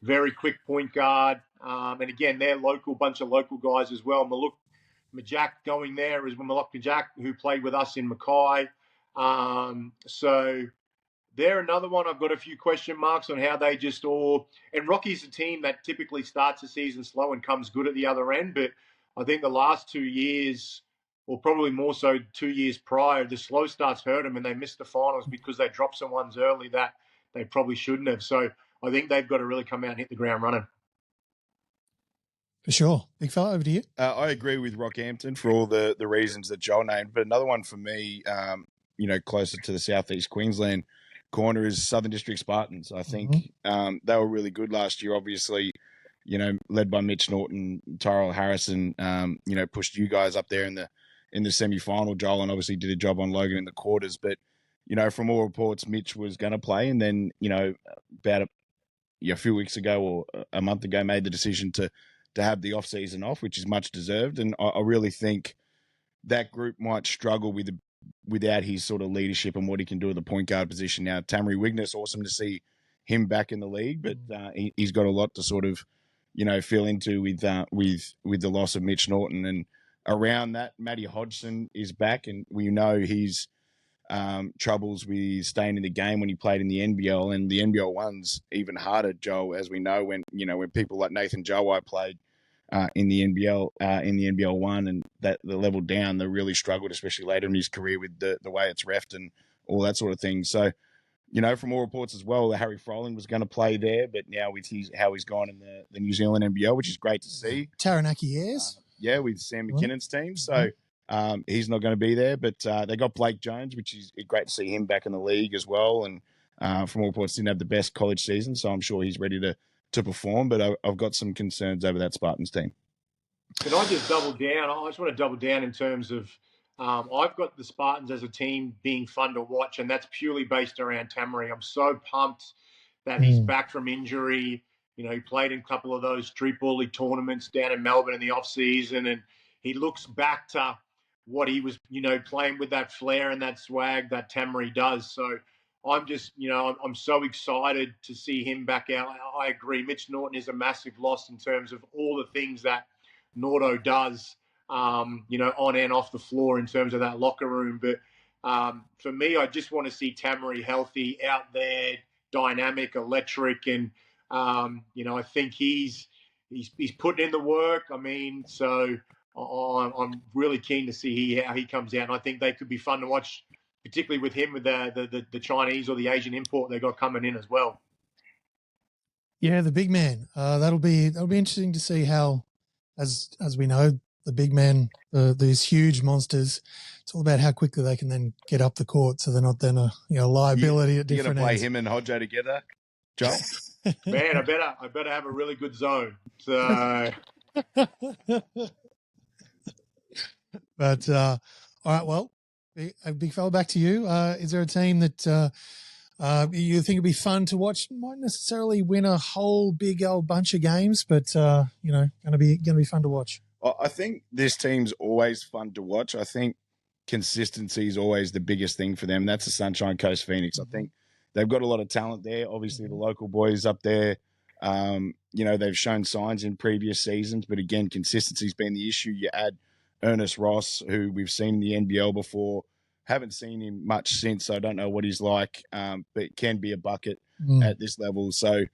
very quick point guard. And again, they're bunch of local guys as well. Maluk Majak going there is Maluk Majak, who played with us in Mackay. So they're another one. I've got a few question marks on how they and Rocky's a team that typically starts the season slow and comes good at the other end. But I think the last 2 years, or probably more so 2 years prior, the slow starts hurt them and they missed the finals because they dropped some ones early that they probably shouldn't have. So I think they've got to really come out and hit the ground running. For sure. Big fella, over to you. I agree with Rockhampton for all the reasons that Joel named. But another one for me, closer to the southeast Queensland corner is Southern District Spartans. I think they were really good last year, obviously, led by Mitch Norton, Tyrell Harrison, pushed you guys up there in the semi-final, Joel, and obviously did a job on Logan in the quarters. But, from all reports, Mitch was going to play. And then, about a few weeks ago or a month ago, made the decision to have the off-season off, which is much deserved. And I really think that group might struggle without his sort of leadership and what he can do at the point guard position. Now, Tamari Wigness, awesome to see him back in the league, but he's got a lot to sort of, fill into with the loss of Mitch Norton. And around that, Matty Hodgson is back, and we know he's troubles with staying in the game when he played in the NBL, and the NBL1's even harder, Joel, as we know, when people like Nathan Jawai played in the NBL1 and that the level down, they really struggled, especially later in his career with the way it's reffed and all that sort of thing. So, from all reports as well, Harry Froling was going to play there, but now with how he's gone in the New Zealand NBL, which is great to see. Taranaki Airs. With Sam McKinnon's team. So he's not going to be there, but they got Blake Jones, which is great to see him back in the league as well. And from all reports, didn't have the best college season, so I'm sure he's ready to perform. But I've got some concerns over that Spartans team. Can I just double down? I just want to double down in terms of I've got the Spartans as a team being fun to watch, and that's purely based around Tamari. I'm so pumped that he's back from injury. He played in a couple of those street ball league tournaments down in Melbourne in the off season, and he looks back to what he was, playing with that flair and that swag that Tamari does. So I'm just, I'm so excited to see him back out. I agree. Mitch Norton is a massive loss in terms of all the things that Nordo does. on and off the floor in terms of that locker room. But for me, I just want to see Tamari healthy, out there, dynamic, electric, and I think he's putting in the work. I mean, so I'm really keen to see how he comes out, and I think they could be fun to watch, particularly with him with the Chinese or the Asian import they got coming in as well. Yeah, the big man. That'll be interesting to see how, as we know, the big men, these huge monsters. It's all about how quickly they can then get up the court, so they're not then a liability at different ends. You're gonna play him and Hodjo together, Joel? Man, I better have a really good zone. So, but all right, well, big fella, back to you. Is there a team that you think it'd be fun to watch? Might necessarily win a whole big old bunch of games, but going to be fun to watch. I think this team's always fun to watch. I think consistency is always the biggest thing for them. That's the Sunshine Coast Phoenix. I think they've got a lot of talent there. Obviously, the local boys up there, they've shown signs in previous seasons, but again, consistency's been the issue. You add Ernest Ross, who we've seen in the NBL before. Haven't seen him much since, so I don't know what he's like, but can be a bucket at this level. So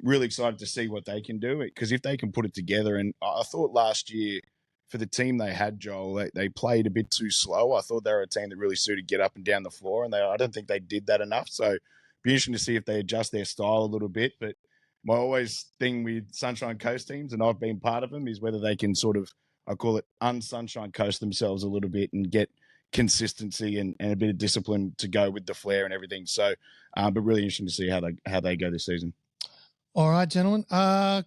really excited to see what they can do, because if they can put it together, and I thought last year for the team they had, Joel, they played a bit too slow. I thought they were a team that really suited get up and down the floor, and I don't think they did that enough. So be interesting to see if they adjust their style a little bit. But my always thing with Sunshine Coast teams, and I've been part of them, is whether they can sort of, I call it un-Sunshine Coast themselves a little bit and get consistency and a bit of discipline to go with the flair and everything. So, but really interesting to see how they go this season. All right, gentlemen.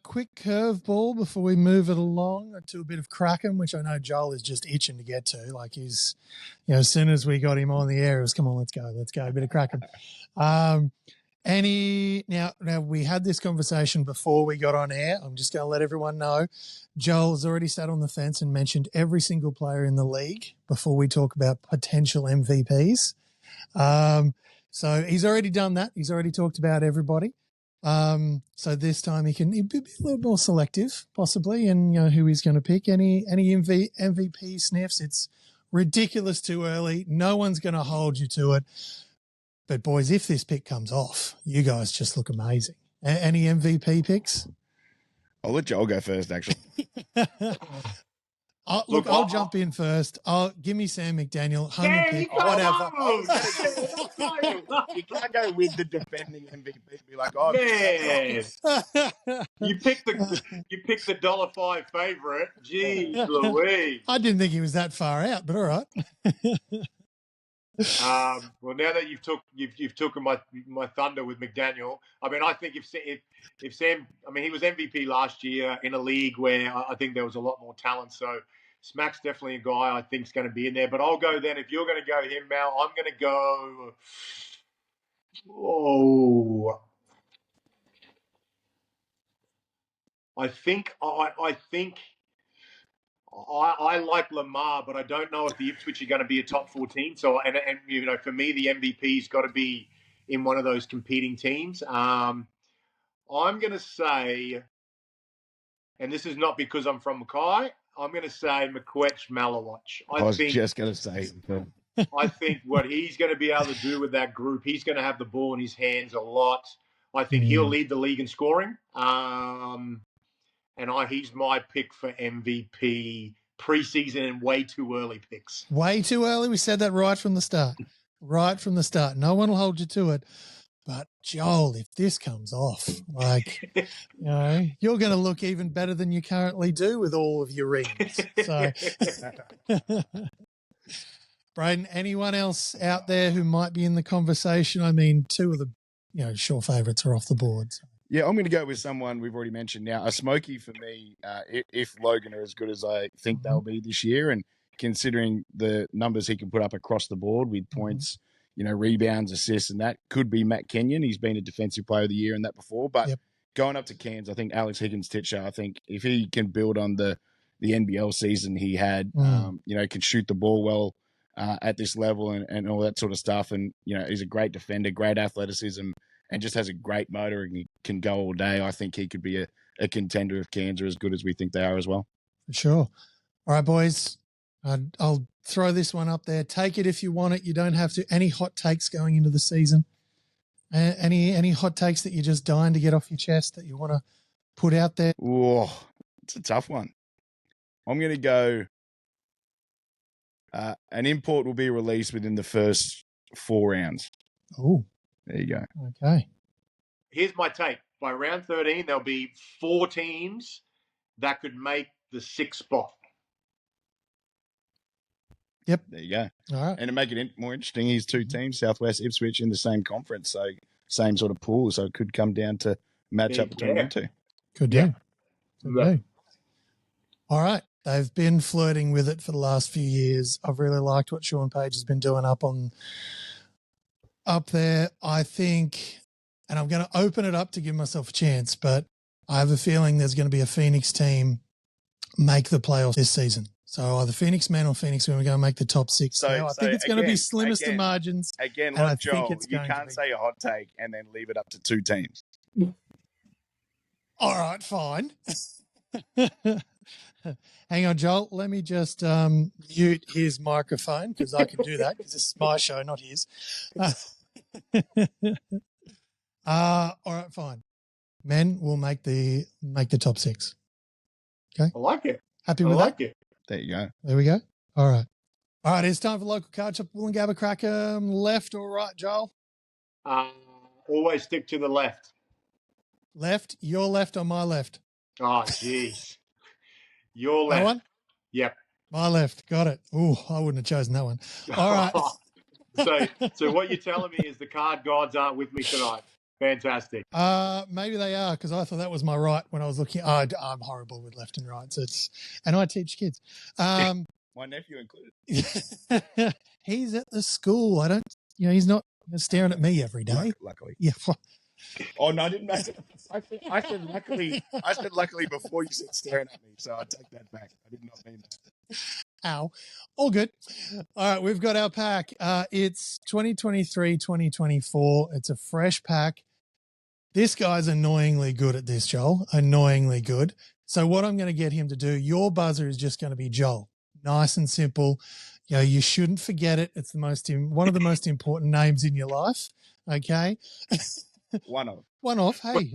Quick curveball before we move it along to a bit of Crackem, which I know Joel is just itching to get to. Like he's, as soon as we got him on the air, it was, come on, let's go, a bit of Crackem. Now we had this conversation before we got on air. I'm just going to let everyone know. Joel's already sat on the fence and mentioned every single player in the league before we talk about potential MVPs. So he's already done that. He's already talked about everybody. So this time he can be a little more selective, possibly, and who he's going to pick. Any MVP sniffs? It's ridiculous too early. No one's going to hold you to it. But boys, if this pick comes off, you guys just look amazing. Any MVP picks? I'll let Joel go first, actually. I'll jump in first. Give me Sam McDaniel, home pick, whatever. You can't go with the defending MVP. Be like, man, you picked the $1.05 favorite. Jeez Louise. I didn't think he was that far out, but all right. Well, now that you've taken my thunder with McDaniel, I mean, I think if Sam, I mean, he was MVP last year in a league where I think there was a lot more talent. So Smack's definitely a guy I think is going to be in there. But I'll go then. If you're going to go him, Mal, I'm going to go. Oh, I think. I like Lamar, but I don't know if the Ipswich are going to be a top 14. So, and for me, the MVP's got to be in one of those competing teams. I'm going to say, and this is not because I'm from Mackay, I'm going to say McQuetch Malawatch. I was just going to say. I think what he's going to be able to do with that group, he's going to have the ball in his hands a lot. I think he'll lead the league in scoring. And he's my pick for MVP preseason and way too early picks. Way too early? We said that right from the start. Right from the start. No one will hold you to it. But, Joel, if this comes off, you're going to look even better than you currently do with all of your rings. So, Brayden, anyone else out there who might be in the conversation? I mean, two of the sure favourites are off the board. So. Yeah, I'm going to go with someone we've already mentioned now. A smoky for me, if Logan are as good as I think they'll be this year, and considering the numbers he can put up across the board with points, rebounds, assists, and that could be Matt Kenyon. He's been a defensive player of the year and that before. But going up to Cairns, I think Alex Higgins-Titcher, I think if he can build on the NBL season he had, can shoot the ball well at this level and all that sort of stuff. And, he's a great defender, great athleticism, and just has a great motor and can go all day. I think he could be a contender if Cairns are as good as we think they are as well. For sure. All right, boys. I'll throw this one up there. Take it if you want it. You don't have to. Any hot takes going into the season? Any hot takes that you're just dying to get off your chest that you want to put out there? Oh, it's a tough one. I'm going to go. An import will be released within the first 4 rounds. Oh, there you go. Okay. Here's my take. By round 13, there'll be 4 teams that could make the 6th spot. Yep. There you go. All right. And to make it more interesting, he's 2 teams, Southwest, Ipswich, in the same conference, so same sort of pool. So it could come down to match up between them 2. Good do. Good do. All right. They've been flirting with it for the last few years. I've really liked what Sean Page has been doing up there. I think, and I'm going to open it up to give myself a chance, but I have a feeling there's going to be a Phoenix team make the playoffs this season. So either Phoenix men or Phoenix women are going to make the top 6. So I think it's going to be slimmest of margins. Again, like Joel, you can't say a hot take and then leave it up to 2 teams. All right, fine. Hang on, Joel. Let me just mute his microphone because I can do that because this is my show, not his. All right, fine. Men will make the top 6. Okay. I like it. Happy with that? It. There you go. There we go. All right. All right, it's time for local catch up. Woolloongabba, Crackem, left or right, Joel? Always stick to the left. Left? Your left or my left? Oh, jeez. Your left. That one? Yep. My left. Got it. Oh, I wouldn't have chosen that one. All right. So what you're telling me is the card gods aren't with me tonight. Fantastic. Maybe they are because I thought that was my right when I was looking. I'm horrible with left and right, and I teach kids. My nephew included. He's at the school. I don't. He's not staring at me every day. Luckily. Yeah. Oh no, I didn't make it. I said luckily before you said staring at me, so I take that back. I did not mean that. Ow. All good. All right, we've got our pack. It's 2023-2024. It's a fresh pack. This guy's annoyingly good at this, Joel. Annoyingly good. So what I'm going to get him to do, your buzzer is just going to be Joel. Nice and simple. You shouldn't forget it. It's one of the most important names in your life. Okay. One off. Hey,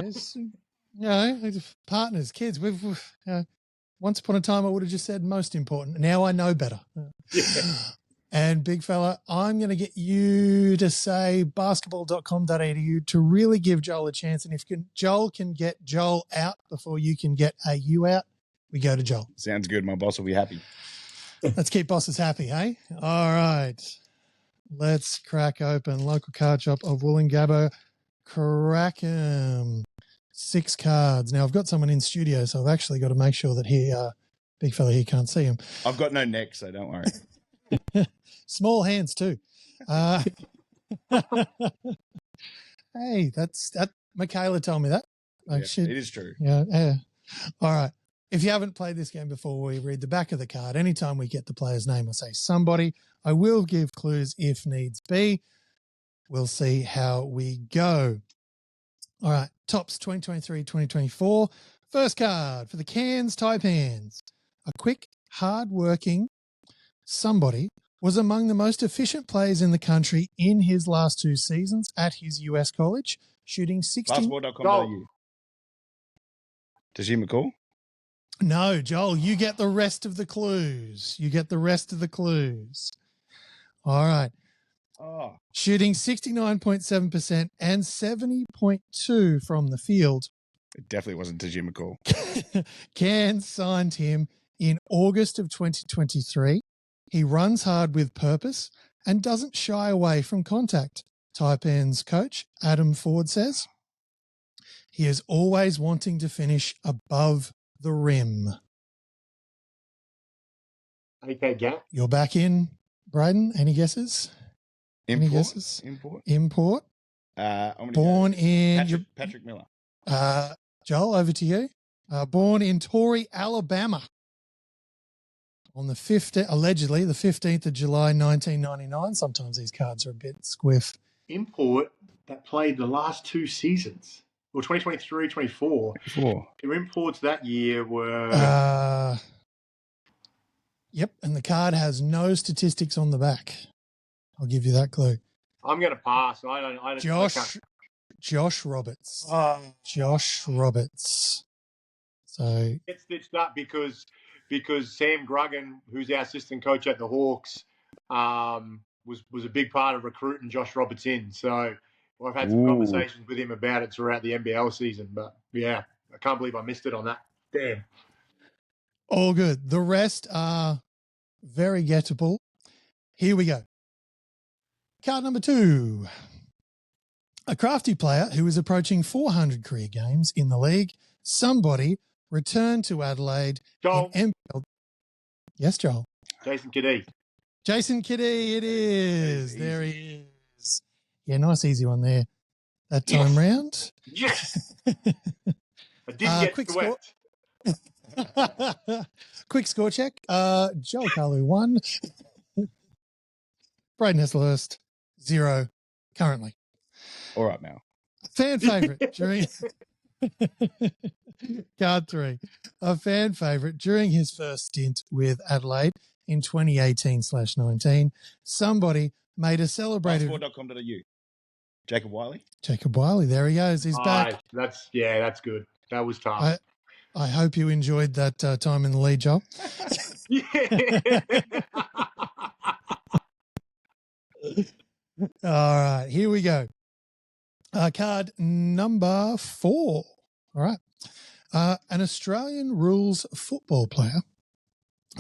partners, kids. We've once upon a time I would have just said most important. Now I know better. Yeah. And big fella, I'm going to get you to say basketball.com.au to really give Joel a chance. And if Joel can get Joel out before you can get a you out, we go to Joel. Sounds good. My boss will be happy. Let's keep bosses happy, hey? All right. Let's crack open local card shop of Woolloongabba. Crackem. 6 cards. Now, I've got someone in studio, so I've actually got to make sure that big fella here can't see him. I've got no neck, so don't worry. Small hands too. Hey, that Michaela told me that. It is true. Yeah. All right. If you haven't played this game before, we read the back of the card. Anytime we get the player's name, I say somebody. I will give clues if needs be. We'll see how we go. All right. Tops 2023-2024. First card for the Cairns Taipans. A quick, hard-working somebody was among the most efficient players in the country in his last 2 seasons at his US college, shooting 60. Basketball.com.au. Tajim McCall? No, Joel, you get the rest of the clues. All right. Oh. Shooting 69.7% and 70.2 from the field. It definitely wasn't Tajim McCall. Cairns signed him in August of 2023. He runs hard with purpose and doesn't shy away from contact. Taipans coach Adam Ford says he is always wanting to finish above the rim. Okay, Gap. You're back in, Brayden. Any guesses? Import. Any guesses? Import. Born in Patrick Miller. Joel, over to you. Born in Torrey, Alabama. On allegedly the 15th of July, 1999. Sometimes these cards are a bit squiff. Import that played the last 2 seasons. Well, 2023-24. Their imports that year were... Yep, and the card has no statistics on the back. I'll give you that clue. I'm going to pass. I don't. Josh Roberts. Oh. Josh Roberts. So Get stitched up because Sam Gruggan, who's our assistant coach at the Hawks, was a big part of recruiting Josh Roberts in. So I've had some conversations with him about it throughout the NBL season. But yeah, I can't believe I missed it on that. Damn. all good. The rest are very gettable. Here we go. Card number 2. A crafty player who is approaching 400 career games in the league. Somebody returned to Adelaide. Joel. In NBL. Yes, Joel. Jason Kiddee. Jason Kiddee, it is. There he is. Yeah, nice easy one there. That time round. Yes. I didn't get quick swept. Quick score check. Joel Khalu 1. Brayden Heslehurst 0 currently. All right now. Fan favourite during card 3. A fan favourite during his first stint with Adelaide in 2018/19. Somebody made a celebrated. Passport.com.au. Jacob Wiley. Jacob Wiley, there he goes. He's back. That's good. That was tough. I hope you enjoyed that time in the lead, Joel. All right, here we go. Card number 4. All right. An Australian rules football player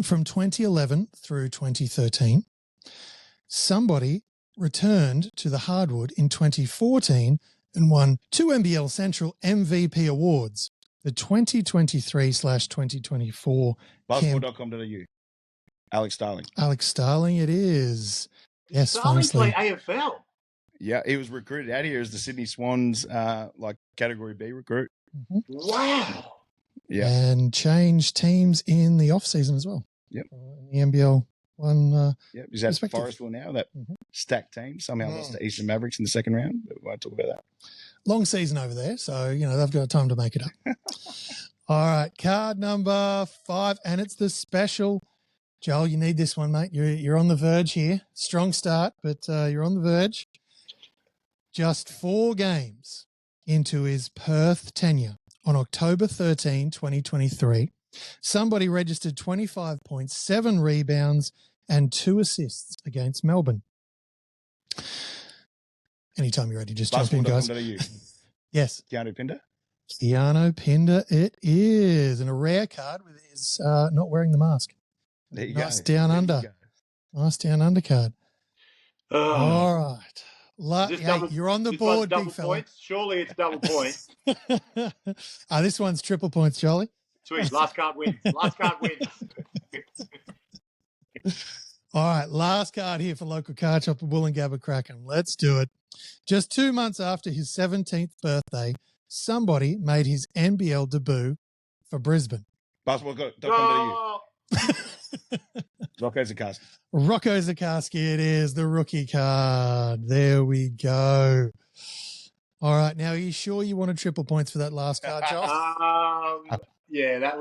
from 2011 through 2013. Somebody returned to the hardwood in 2014 and won 2 NBL Central MVP awards. The 2023/2024 Basketball.com.au. Alex Starling. Alex Starling, it is. Yes, Starling famously. play AFL. Yeah, he was recruited out here as the Sydney Swans, Category B recruit. Mm-hmm. Wow. Yeah. And changed teams in the off-season as well. Yep. In the NBL1. Yep. He's at Forestville now, that stacked team. Somehow lost to Eastern Mavericks in the second round, but we won't talk about that. Long season over there, so, they've got time to make it up. All right, card number 5, and it's the special. Joel, you need this one, mate. You're on the verge here. Strong start, but you're on the verge. Just 4 games into his Perth tenure on October 13, 2023, somebody registered 25 points, 7 rebounds, and 2 assists against Melbourne. Anytime you're ready, just jump in, guys. Yes. Keanu Pinder. Keanu Pinder, it is. And a rare card with his not wearing the mask. There you nice go. Down under. Nice down under card. All right. You're on the board, big fella. Points? Surely it's double points. This one's triple points, Jolly. Sweet. Last card wins. Last card wins. All right. Last card here for local card shop at Woolloongabba Crackem. Let's do it. Just 2 months after his 17th birthday, somebody made his NBL debut for Brisbane. Basketball.com.au. Rocco Zakarsky. Rocco Zakarsky, it is, the rookie card. There we go. All right. Now, are you sure you wanted triple points for that last card, Joel? That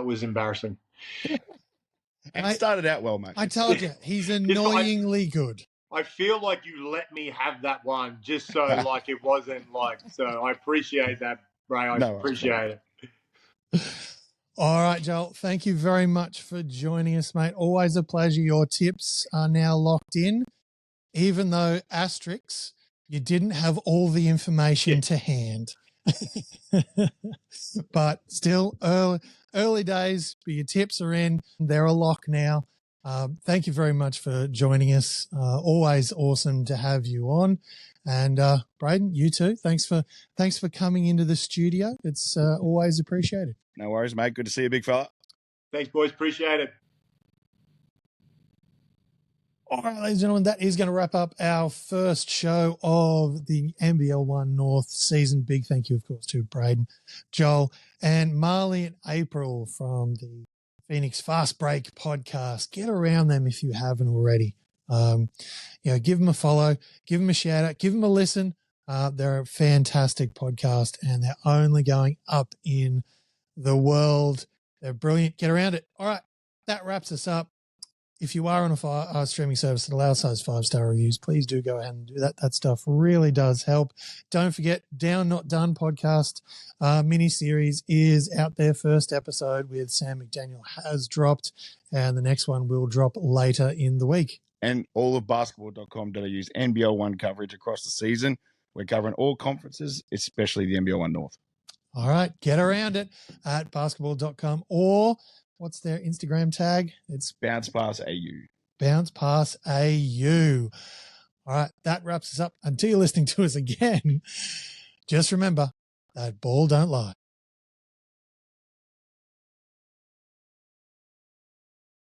was embarrassing. And it started out well, mate. I told you, he's annoyingly good. I feel like you let me have that one just so it wasn't so I appreciate that, Bray. I appreciate it. All right, Joel, thank you very much for joining us, mate. Always a pleasure. Your tips are now locked in, even though asterisks, you didn't have all the information to hand. But still, early days, but your tips are in. They're a lock now. Thank you very much for joining us. Always awesome to have you on. And Brayden, you too. Thanks for coming into the studio. It's always appreciated. No worries, mate. Good to see you, big fella. Thanks, boys. Appreciate it. All right, ladies and gentlemen, that is going to wrap up our first show of the NBL1 North season. Big thank you, of course, to Brayden, Joel, and Marley and April from the Phoenix Fastbreak podcast. Get around them if you haven't already. Give them a follow, give them a shout out, give them a listen. They're a fantastic podcast and they're only going up in the world. They're brilliant. Get around it. All right. that wraps us up. If you are on a streaming service that allows those 5-star reviews, please do go ahead and do that. That stuff really does help. Don't forget, Down Not Done podcast mini-series is out there. First episode with Sam McDaniel has dropped, and the next one will drop later in the week. And all of basketball.com.au's NBL1 coverage across the season. We're covering all conferences, especially the NBL1 North. All right, get around it at basketball.com, or what's their Instagram tag? It's Bounce Pass AU. Bounce Pass AU. All right, that wraps us up. Until you're listening to us again, just remember that ball don't lie.